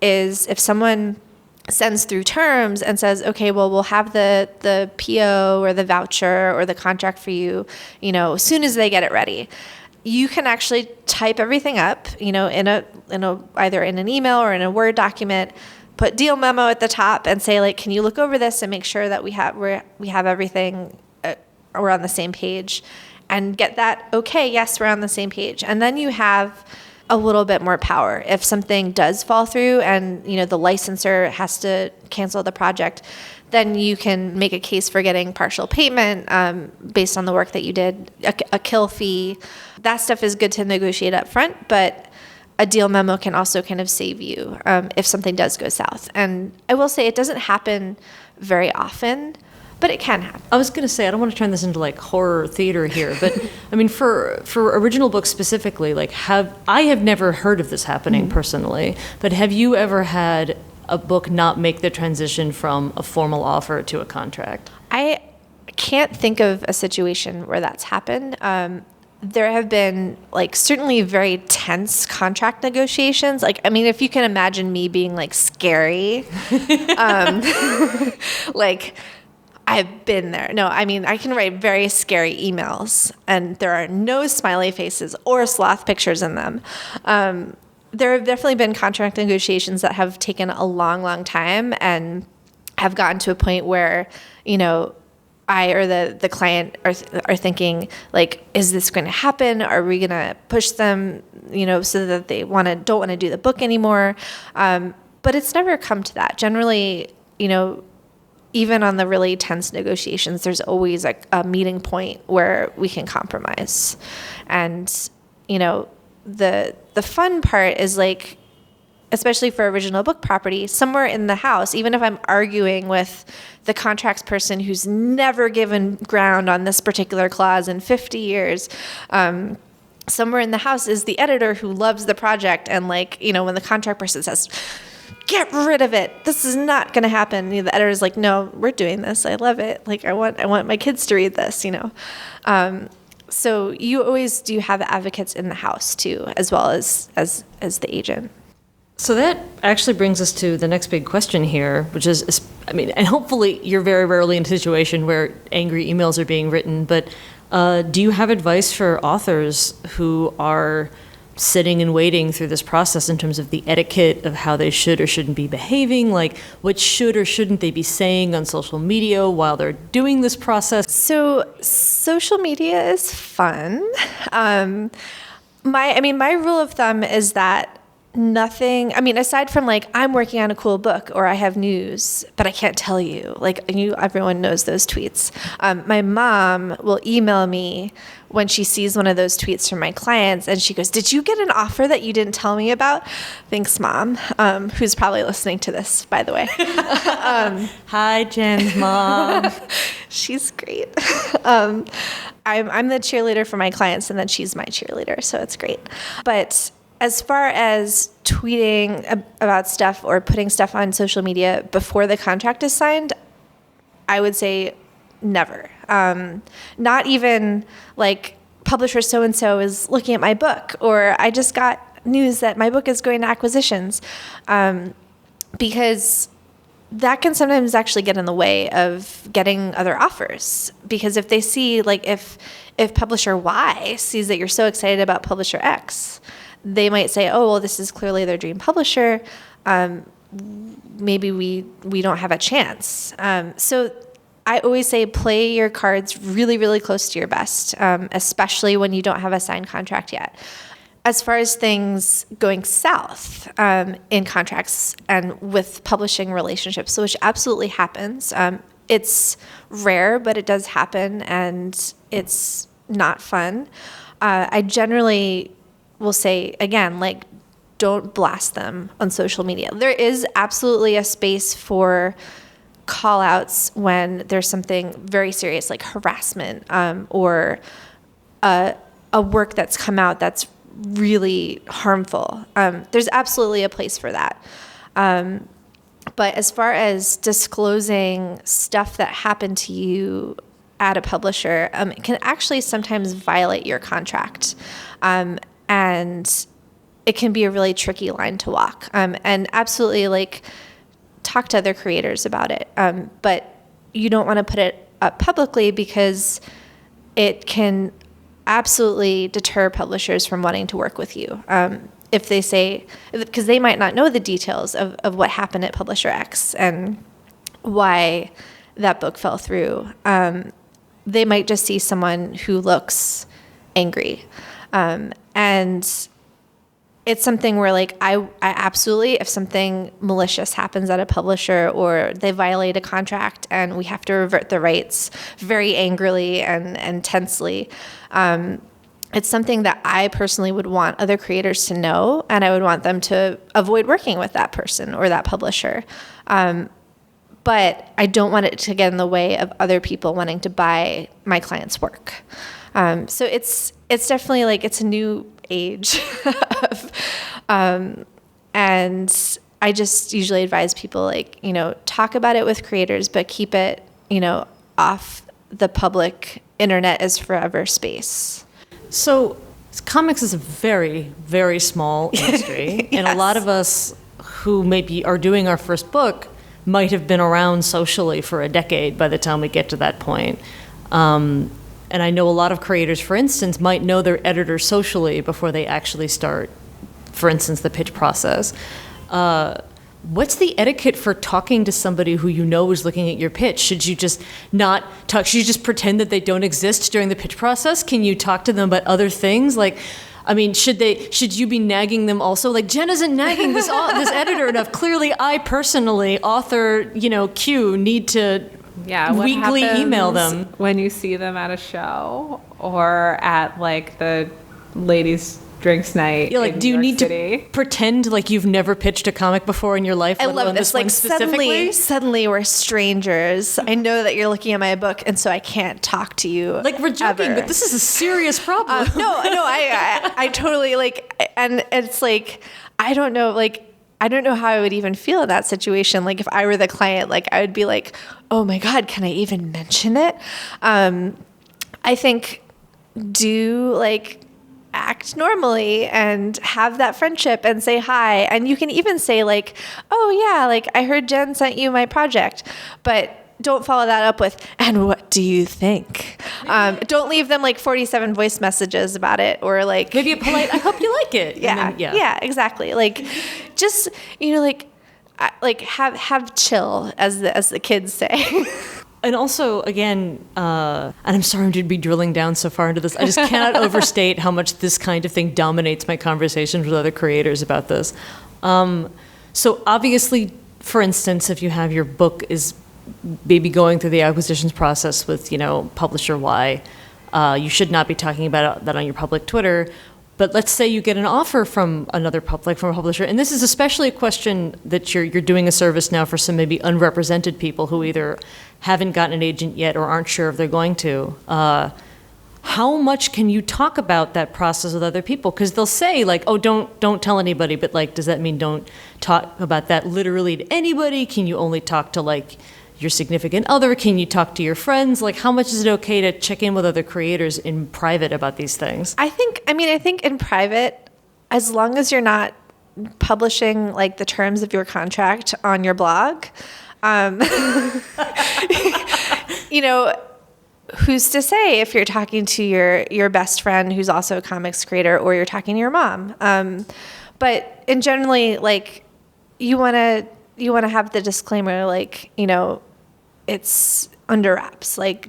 is if someone sends through terms and says, okay, well, we'll have the PO or the voucher or the contract for you, as soon as they get it ready. You can actually type everything up, in a either in an email or in a Word document, put deal memo at the top and say, like, can you look over this and make sure that we have everything, we're on the same page, and get that, okay, yes, we're on the same page. And then you have a little bit more power. If something does fall through and, the licensor has to cancel the project, then you can make a case for getting partial payment based on the work that you did, a kill fee. That stuff is good to negotiate up front, but a deal memo can also kind of save you if something does go south. And I will say it doesn't happen very often, but it can happen. I was going to say, I don't want to turn this into like horror theater here, but I mean, for original books specifically, like I have never heard of this happening personally, but have you ever had a book not make the transition from a formal offer to a contract? I can't think of a situation where that's happened. There have been like certainly very tense contract negotiations. Like, I mean, if you can imagine me being like scary, like I've been there. No, I mean, I can write very scary emails and there are no smiley faces or sloth pictures in them. There have definitely been contract negotiations that have taken a long, long time and have gotten to a point where, I or the client are thinking, like, is this going to happen? Are we going to push them, so that they don't want to do the book anymore? But it's never come to that. Generally, even on the really tense negotiations, there's always like a meeting point where we can compromise. And, the fun part is like, especially for original book property, somewhere in the house, even if I'm arguing with the contracts person who's never given ground on this particular clause in 50 years, somewhere in the house is the editor who loves the project. And like, when the contract person says, get rid of it, this is not going to happen, the editor's like, no, we're doing this. I love it. Like, I want my kids to read this, So you always do have advocates in the house too, as well as the agent. So that actually brings us to the next big question here, which is, and hopefully you're very rarely in a situation where angry emails are being written, but do you have advice for authors who are sitting and waiting through this process in terms of the etiquette of how they should or shouldn't be behaving? Like, what should or shouldn't they be saying on social media while they're doing this process? So social media is fun. My rule of thumb is that nothing, aside from like, I'm working on a cool book or I have news, but I can't tell you, like everyone knows those tweets. My mom will email me when she sees one of those tweets from my clients and she goes, did you get an offer that you didn't tell me about? Thanks, Mom, who's probably listening to this, by the way. Hi, Jen's mom. She's great. I'm the cheerleader for my clients and then she's my cheerleader, so it's great. But as far as tweeting about stuff or putting stuff on social media before the contract is signed, I would say never. Not even like publisher so-and-so is looking at my book, or I just got news that my book is going to acquisitions, because that can sometimes actually get in the way of getting other offers. Because if they see, like if publisher Y sees that you're so excited about publisher X, they might say, oh, well, this is clearly their dream publisher. Maybe we don't have a chance. So I always say play your cards really, really close to your vest, especially when you don't have a signed contract yet. As far as things going south in contracts and with publishing relationships, so which absolutely happens. It's rare, but it does happen, and it's not fun. I generally will say, again, like, don't blast them on social media. There is absolutely a space for call outs when there's something very serious like harassment or a work that's come out that's really harmful. There's absolutely a place for that. But as far as disclosing stuff that happened to you at a publisher, it can actually sometimes violate your contract. And it can be a really tricky line to walk. And absolutely, like, talk to other creators about it. But you don't want to put it up publicly because it can absolutely deter publishers from wanting to work with you. If they say, because they might not know the details of what happened at Publisher X and why that book fell through. They might just see someone who looks angry. And it's something where, like, I absolutely, if something malicious happens at a publisher or they violate a contract and we have to revert the rights very angrily and tensely, it's something that I personally would want other creators to know, and I would want them to avoid working with that person or that publisher. but I don't want it to get in the way of other people wanting to buy my client's work. So it's definitely like it's a new age of, and I just usually advise people like, talk about it with creators, but keep it, off the public internet is forever space. So comics is a very, very small industry, and a lot of us who maybe are doing our first book might have been around socially for a decade by the time we get to that point. And I know a lot of creators, for instance, might know their editor socially before they actually start, for instance, the pitch process. What's the etiquette for talking to somebody who you know is looking at your pitch? Should you just not talk? Should you just pretend that they don't exist during the pitch process? Can you talk to them about other things? Like, I mean, should you be nagging them also? Like, Jen isn't nagging this editor enough. Clearly, I personally, author, Q, need to weekly email them. When you see them at a show or at like the ladies' drinks night. Yeah, like, do you need to pretend like you've never pitched a comic before in your life? I love this. Like, suddenly we're strangers. I know that you're looking at my book, and so I can't talk to you. Like, we're joking, ever. but this is a serious problem. No, I totally like, and it's like, I don't know how I would even feel in that situation. Like, if I were the client, like, I would be like, oh my God, can I even mention it? I think act normally and have that friendship and say hi. And you can even say like, oh yeah, like I heard Jen sent you my project, but don't follow that up with, and what do you think? Don't leave them like 47 voice messages about it, or like maybe a polite, I hope you like it. Yeah, yeah, exactly. Like, just, have chill, as the kids say. And also, again, and I'm sorry to be drilling down so far into this, I just cannot overstate how much this kind of thing dominates my conversations with other creators about this. So obviously, for instance, if you have your book is maybe going through the acquisitions process with, publisher Y, you should not be talking about that on your public Twitter. But let's say you get an offer from from a publisher, and this is especially a question that you're doing a service now for some maybe unrepresented people who either haven't gotten an agent yet or aren't sure if they're going to. How much can you talk about that process with other people? Because they'll say like, oh, don't tell anybody, but like, does that mean don't talk about that literally to anybody? Can you only talk to like your significant other? Can you talk to your friends? Like, how much is it okay to check in with other creators in private about these things? I think in private, as long as you're not publishing like the terms of your contract on your blog, who's to say if you're talking to your best friend who's also a comics creator, or you're talking to your mom. But in generally, like, you want to have the disclaimer, like, it's under wraps. Like,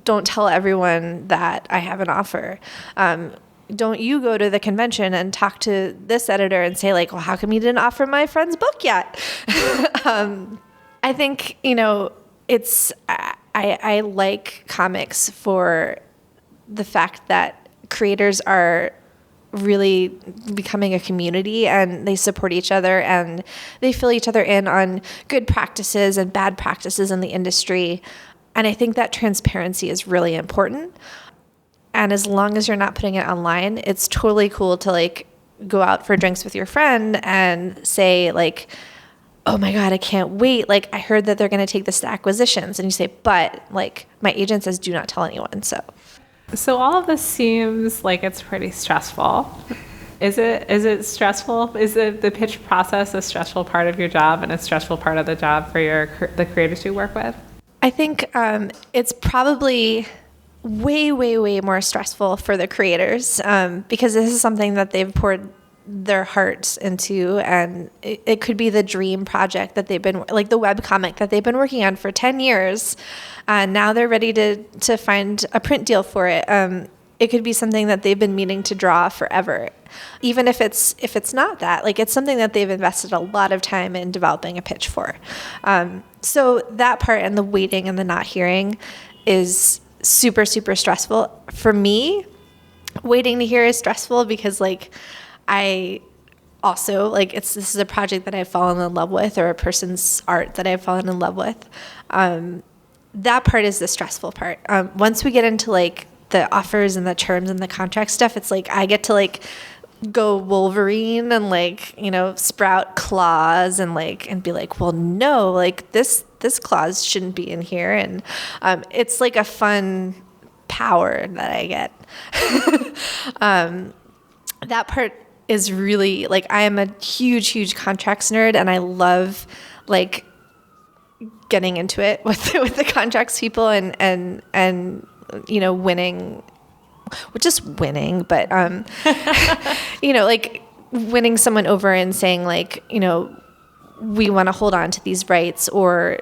don't tell everyone that I have an offer. Don't you go to the convention and talk to this editor and say like, well, how come you didn't offer my friend's book yet? I think, I like comics for the fact that creators are really becoming a community, and they support each other, and they fill each other in on good practices and bad practices in the industry. And I think that transparency is really important. And as long as you're not putting it online, it's totally cool to like go out for drinks with your friend and say like, oh my God, I can't wait. Like, I heard that they're going to take this to acquisitions. And you say, but like, my agent says, do not tell anyone. So all of this seems like it's pretty stressful. Is it stressful? Is the pitch process a stressful part of your job and a stressful part of the job for the creators you work with? I think it's probably way, way, way more stressful for the creators because this is something that they've poured their hearts into, and it could be the dream project that they've been, like the webcomic that they've been working on for 10 years. And now they're ready to find a print deal for it. It could be something that they've been meaning to draw forever. Even if it's not that, like, it's something that they've invested a lot of time in developing a pitch for. So that part and the waiting and the not hearing is super, super stressful. For me, waiting to hear is stressful because, like, I also, like, this is a project that I've fallen in love with, or a person's art that I've fallen in love with. That part is the stressful part. Once we get into like the offers and the terms and the contract stuff, it's like I get to like go Wolverine and like, you know, sprout claws and like, and be like, well, no, like this clause shouldn't be in here. And it's like a fun power that I get. That part is really like, I am a huge contracts nerd, and I love like getting into it with the contracts people and you know, winning, well, just winning, but you know, like winning someone over and saying like, you know, we want to hold on to these rights, or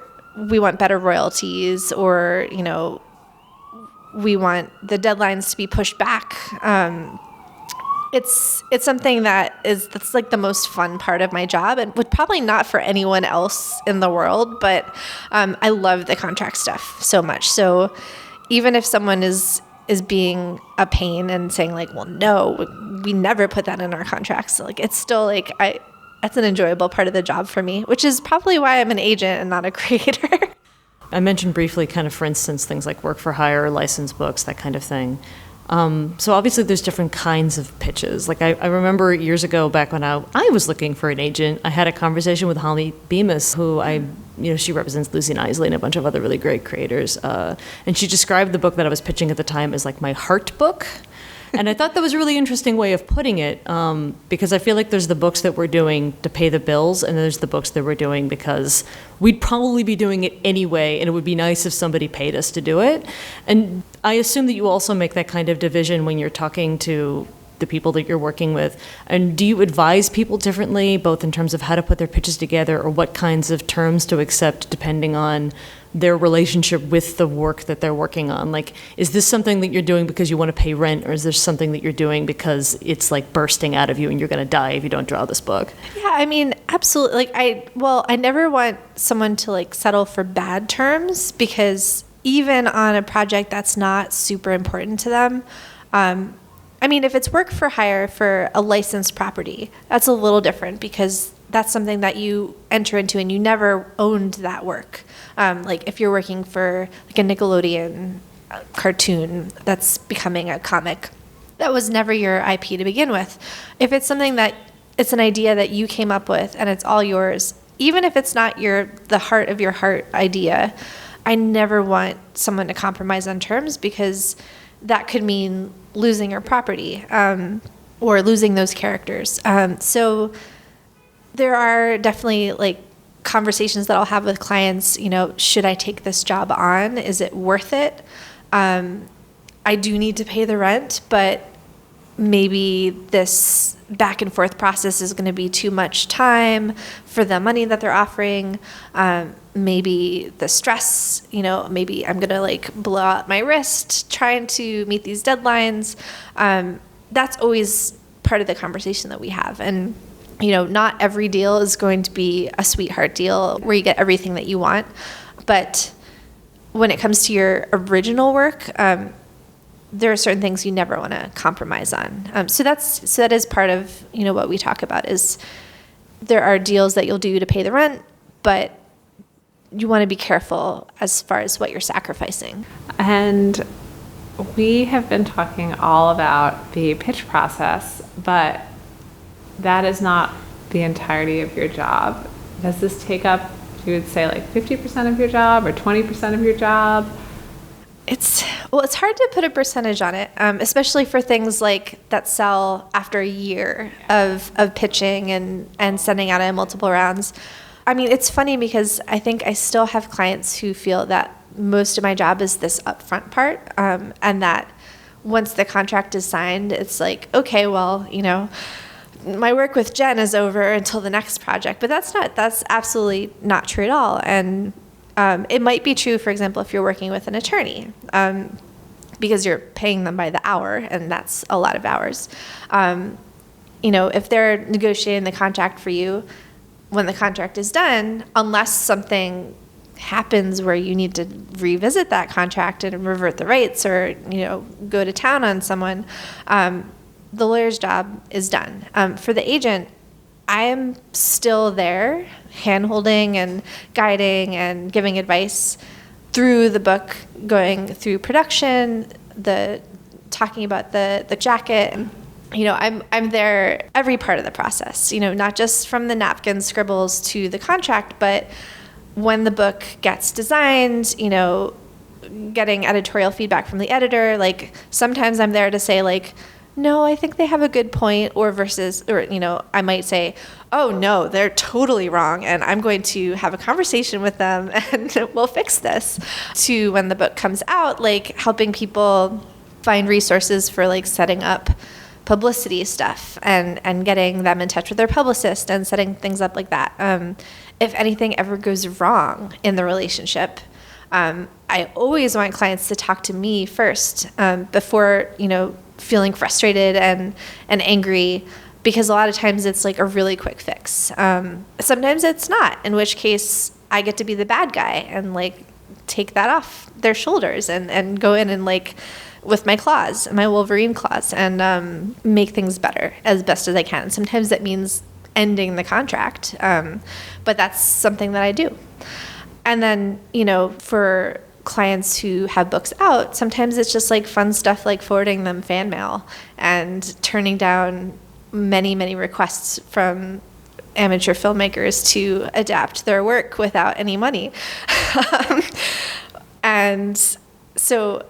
we want better royalties, or, you know, we want the deadlines to be pushed back. It's something that's like the most fun part of my job, and would probably not for anyone else in the world, but I love the contract stuff so much. So even if someone is being a pain and saying like, well, no, we never put that in our contracts, like it's still like that's an enjoyable part of the job for me, which is probably why I'm an agent and not a creator. I mentioned briefly kind of, for instance, things like work for hire, licensed books, that kind of thing. So obviously there's different kinds of pitches. Like I remember years ago, back when I was looking for an agent, I had a conversation with Holly Bemis, who she represents Lucy and Isley and a bunch of other really great creators. And she described the book that I was pitching at the time as like my heart book. And I thought that was a really interesting way of putting it, because I feel like there's the books that we're doing to pay the bills, and there's the books that we're doing because we'd probably be doing it anyway, and it would be nice if somebody paid us to do it. And I assume that you also make that kind of division when you're talking to the people that you're working with. And do you advise people differently, both in terms of how to put their pitches together, or what kinds of terms to accept depending on their relationship with the work that they're working on? Like, is this something that you're doing because you want to pay rent, or is this something that you're doing because it's like bursting out of you and you're going to die if you don't draw this book? Yeah, I mean, absolutely. Like I never want someone to like settle for bad terms, because even on a project that's not super important to them, I mean, if it's work for hire for a licensed property, that's a little different, because that's something that you enter into and you never owned that work. Like if you're working for like a Nickelodeon cartoon that's becoming a comic, that was never your IP to begin with. If it's something that it's an idea that you came up with and it's all yours, even if it's not the heart of your heart idea, I never want someone to compromise on terms, because that could mean losing your property, or losing those characters. So there are definitely like conversations that I'll have with clients, you know, should I take this job on? Is it worth it? I do need to pay the rent, but maybe this back and forth process is going to be too much time for the money that they're offering. Maybe the stress, you know, maybe I'm going to like blow out my wrist trying to meet these deadlines. That's always part of the conversation that we have. And, you know, not every deal is going to be a sweetheart deal where you get everything that you want. But when it comes to your original work, there are certain things you never want to compromise on. So that is part of, you know, what we talk about is there are deals that you'll do to pay the rent, but you want to be careful as far as what you're sacrificing. And we have been talking all about the pitch process, but that is not the entirety of your job. Does this take up, you would say, like 50% of your job or 20% of your job? It's hard to put a percentage on it, especially for things like that sell after a year of pitching and sending out in multiple rounds. I mean, it's funny because I think I still have clients who feel that most of my job is this upfront part, and that once the contract is signed, it's like, okay, well, you know, my work with Jen is over until the next project. But that's absolutely not true at all. And it might be true, for example, if you're working with an attorney, because you're paying them by the hour, and that's a lot of hours. You know, if they're negotiating the contract for you, when the contract is done, unless something happens where you need to revisit that contract and revert the rates, or, you know, go to town on someone, the lawyer's job is done. For the agent, I am still there, hand-holding and guiding and giving advice through the book, going through production, talking about the jacket. I'm there every part of the process, not just from the napkin scribbles to the contract, but when the book gets designed, getting editorial feedback from the editor. Like, sometimes I'm there to say, like, no, I think they have a good point, or I might say, oh no, they're totally wrong, and I'm going to have a conversation with them and we'll fix this. To when the book comes out, like helping people find resources for like setting up publicity stuff and getting them in touch with their publicist and setting things up like that. If anything ever goes wrong in the relationship, I always want clients to talk to me first before, feeling frustrated and angry, because a lot of times it's like a really quick fix. Sometimes it's not, in which case I get to be the bad guy and like take that off their shoulders and go in and like with my claws, my Wolverine claws, and make things better as best as I can. Sometimes that means ending the contract, but that's something that I do. And then, for clients who have books out, sometimes it's just like fun stuff like forwarding them fan mail and turning down many, many requests from amateur filmmakers to adapt their work without any money. And so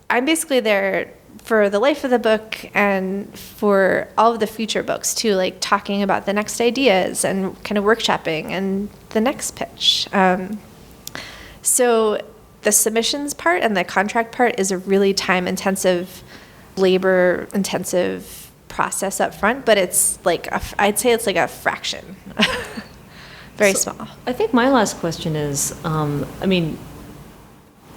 I'm basically there for the life of the book and for all of the future books too, like talking about the next ideas and kind of workshopping and the next pitch. So the submissions part and the contract part is a really time-intensive, labor-intensive process up front, but it's like, I'd say it's like a fraction. Very small. I think my last question is, the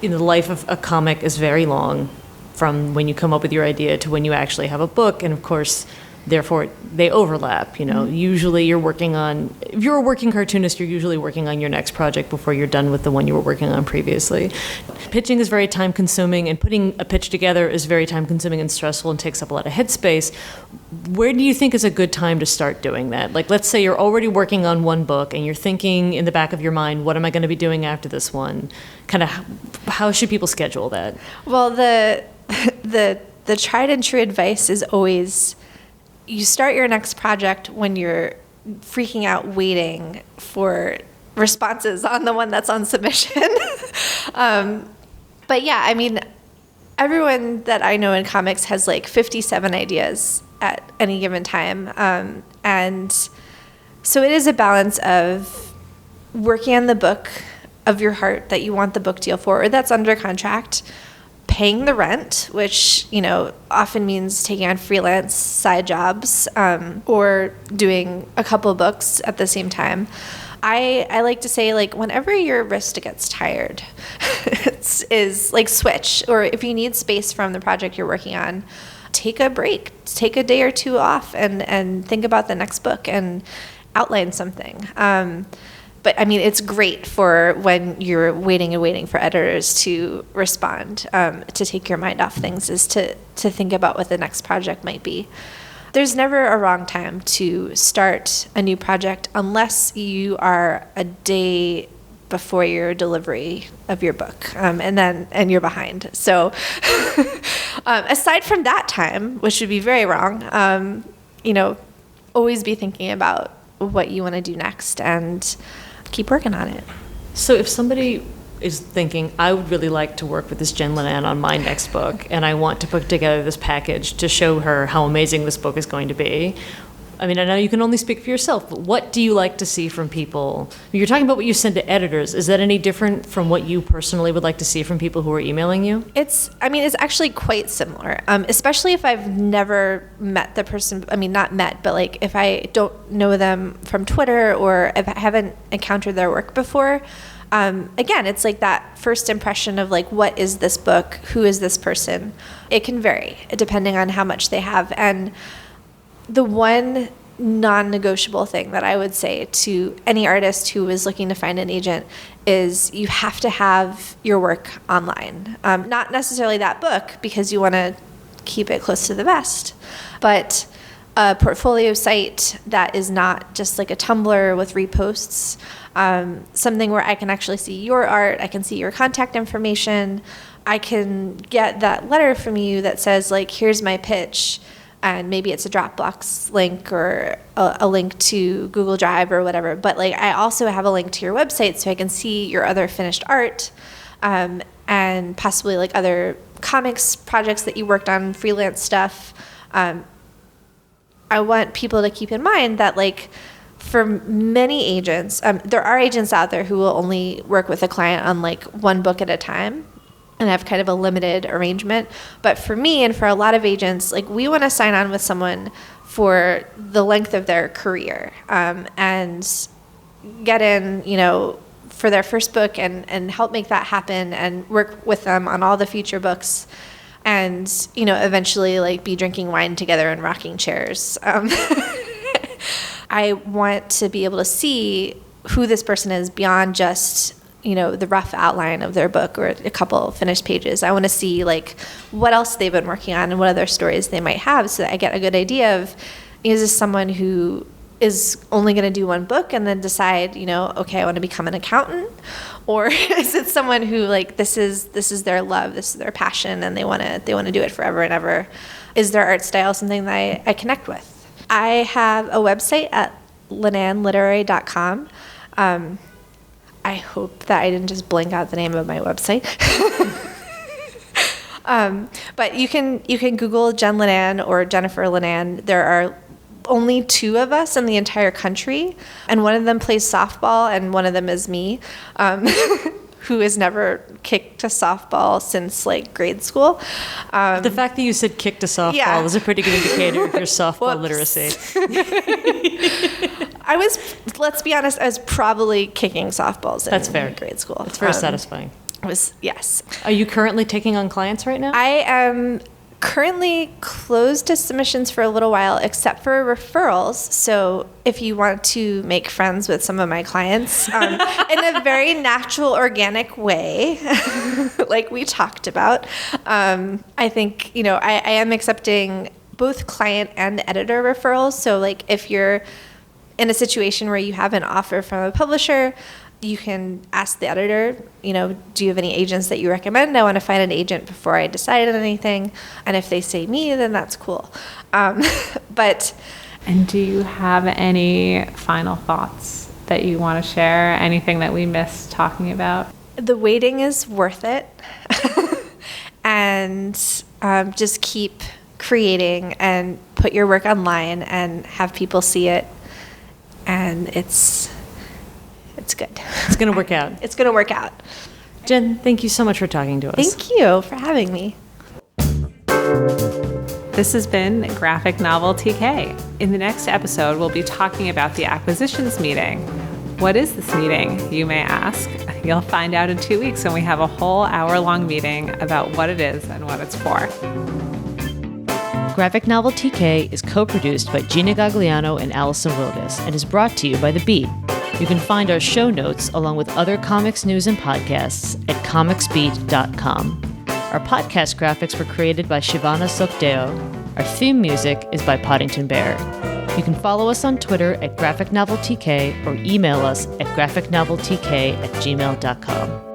life of a comic is very long, from when you come up with your idea to when you actually have a book, and of course, therefore, they overlap. Mm-hmm. Usually if you're a working cartoonist, you're usually working on your next project before you're done with the one you were working on previously. Pitching is very time-consuming, and putting a pitch together is very time-consuming and stressful and takes up a lot of headspace. Where do you think is a good time to start doing that? Like, let's say you're already working on one book, and you're thinking in the back of your mind, what am I going to be doing after this one? Kind of, how should people schedule that? Well, the tried and true advice is always, you start your next project when you're freaking out waiting for responses on the one that's on submission. But yeah, everyone that I know in comics has like 57 ideas at any given time. And so it is a balance of working on the book of your heart that you want the book deal for, or that's under contract, paying the rent, which, often means taking on freelance side jobs, or doing a couple books at the same time. I like to say, like, whenever your wrist gets tired, is like switch, or if you need space from the project you're working on, take a break, take a day or two off and think about the next book and outline something. But it's great for when you're waiting for editors to respond, to take your mind off things, is to think about what the next project might be. There's never a wrong time to start a new project unless you are a day before your delivery of your book, and you're behind. So aside from that time, which would be very wrong, always be thinking about what you want to do next and keep working on it. So if somebody is thinking, I would really like to work with this Jen Linnan on my next book, and I want to put together this package to show her how amazing this book is going to be. I know you can only speak for yourself, but what do you like to see from people? You're talking about what you send to editors. Is that any different from what you personally would like to see from people who are emailing you? It's actually quite similar, especially if I've never met the person. Not met, but like if I don't know them from Twitter or if I haven't encountered their work before. Again, it's like that first impression of like, what is this book? Who is this person? It can vary depending on how much they have. And the one non-negotiable thing that I would say to any artist who is looking to find an agent is you have to have your work online. Not necessarily that book, because you want to keep it close to the vest, but a portfolio site that is not just like a Tumblr with reposts, something where I can actually see your art, I can see your contact information, I can get that letter from you that says like, here's my pitch, and maybe it's a Dropbox link or a link to Google Drive or whatever, but like I also have a link to your website so I can see your other finished art, and possibly like other comics projects that you worked on, freelance stuff. I want people to keep in mind that like for many agents, there are agents out there who will only work with a client on like one book at a time and have kind of a limited arrangement. But for me and for a lot of agents, like we want to sign on with someone for the length of their career, and get in, for their first book and help make that happen and work with them on all the future books. And, eventually like be drinking wine together and rocking chairs. I want to be able to see who this person is beyond just, the rough outline of their book or a couple finished pages. I want to see like what else they've been working on and what other stories they might have so that I get a good idea of, is this someone who is only going to do one book and then decide, okay, I want to become an accountant? Or is it someone who like this is their love, this is their passion, and they want to do it forever and ever? Is their art style something that I connect with? I have a website at linnanliterary.com. I hope that I didn't just blank out the name of my website. But you can Google Jen Linnan or Jennifer Linnan. There are only 2 of us in the entire country, and one of them plays softball and one of them is me, who has never kicked a softball since like grade school. The fact that you said kicked a softball was a pretty good indicator of your softball literacy. Let's be honest, I was probably kicking softballs in grade school. It's very satisfying. Yes. Are you currently taking on clients right now? I am currently closed to submissions for a little while, except for referrals. So if you want to make friends with some of my clients in a very natural, organic way, like we talked about, I think, I am accepting both client and editor referrals. So like if you're in a situation where you have an offer from a publisher, you can ask the editor, do you have any agents that you recommend? I want to find an agent before I decide on anything. And if they say me, then that's cool. And do you have any final thoughts that you want to share? Anything that we missed talking about? The waiting is worth it. And just keep creating and put your work online and have people see it. And it's good. It's going to work out. It's going to work out. Jen, thank you so much for talking to us. Thank you for having me. This has been Graphic Novel TK. In the next episode, we'll be talking about the acquisitions meeting. What is this meeting, you may ask? You'll find out in 2 weeks when we have a whole hour-long meeting about what it is and what it's for. Graphic Novel TK is co-produced by Gina Gagliano and Allison Wilgus and is brought to you by The Beat. You can find our show notes along with other comics news and podcasts at comicsbeat.com. Our podcast graphics were created by Shivana Sokdeo. Our theme music is by Poddington Bear. You can follow us on Twitter at Graphic Novel TK or email us at graphicnoveltk@gmail.com.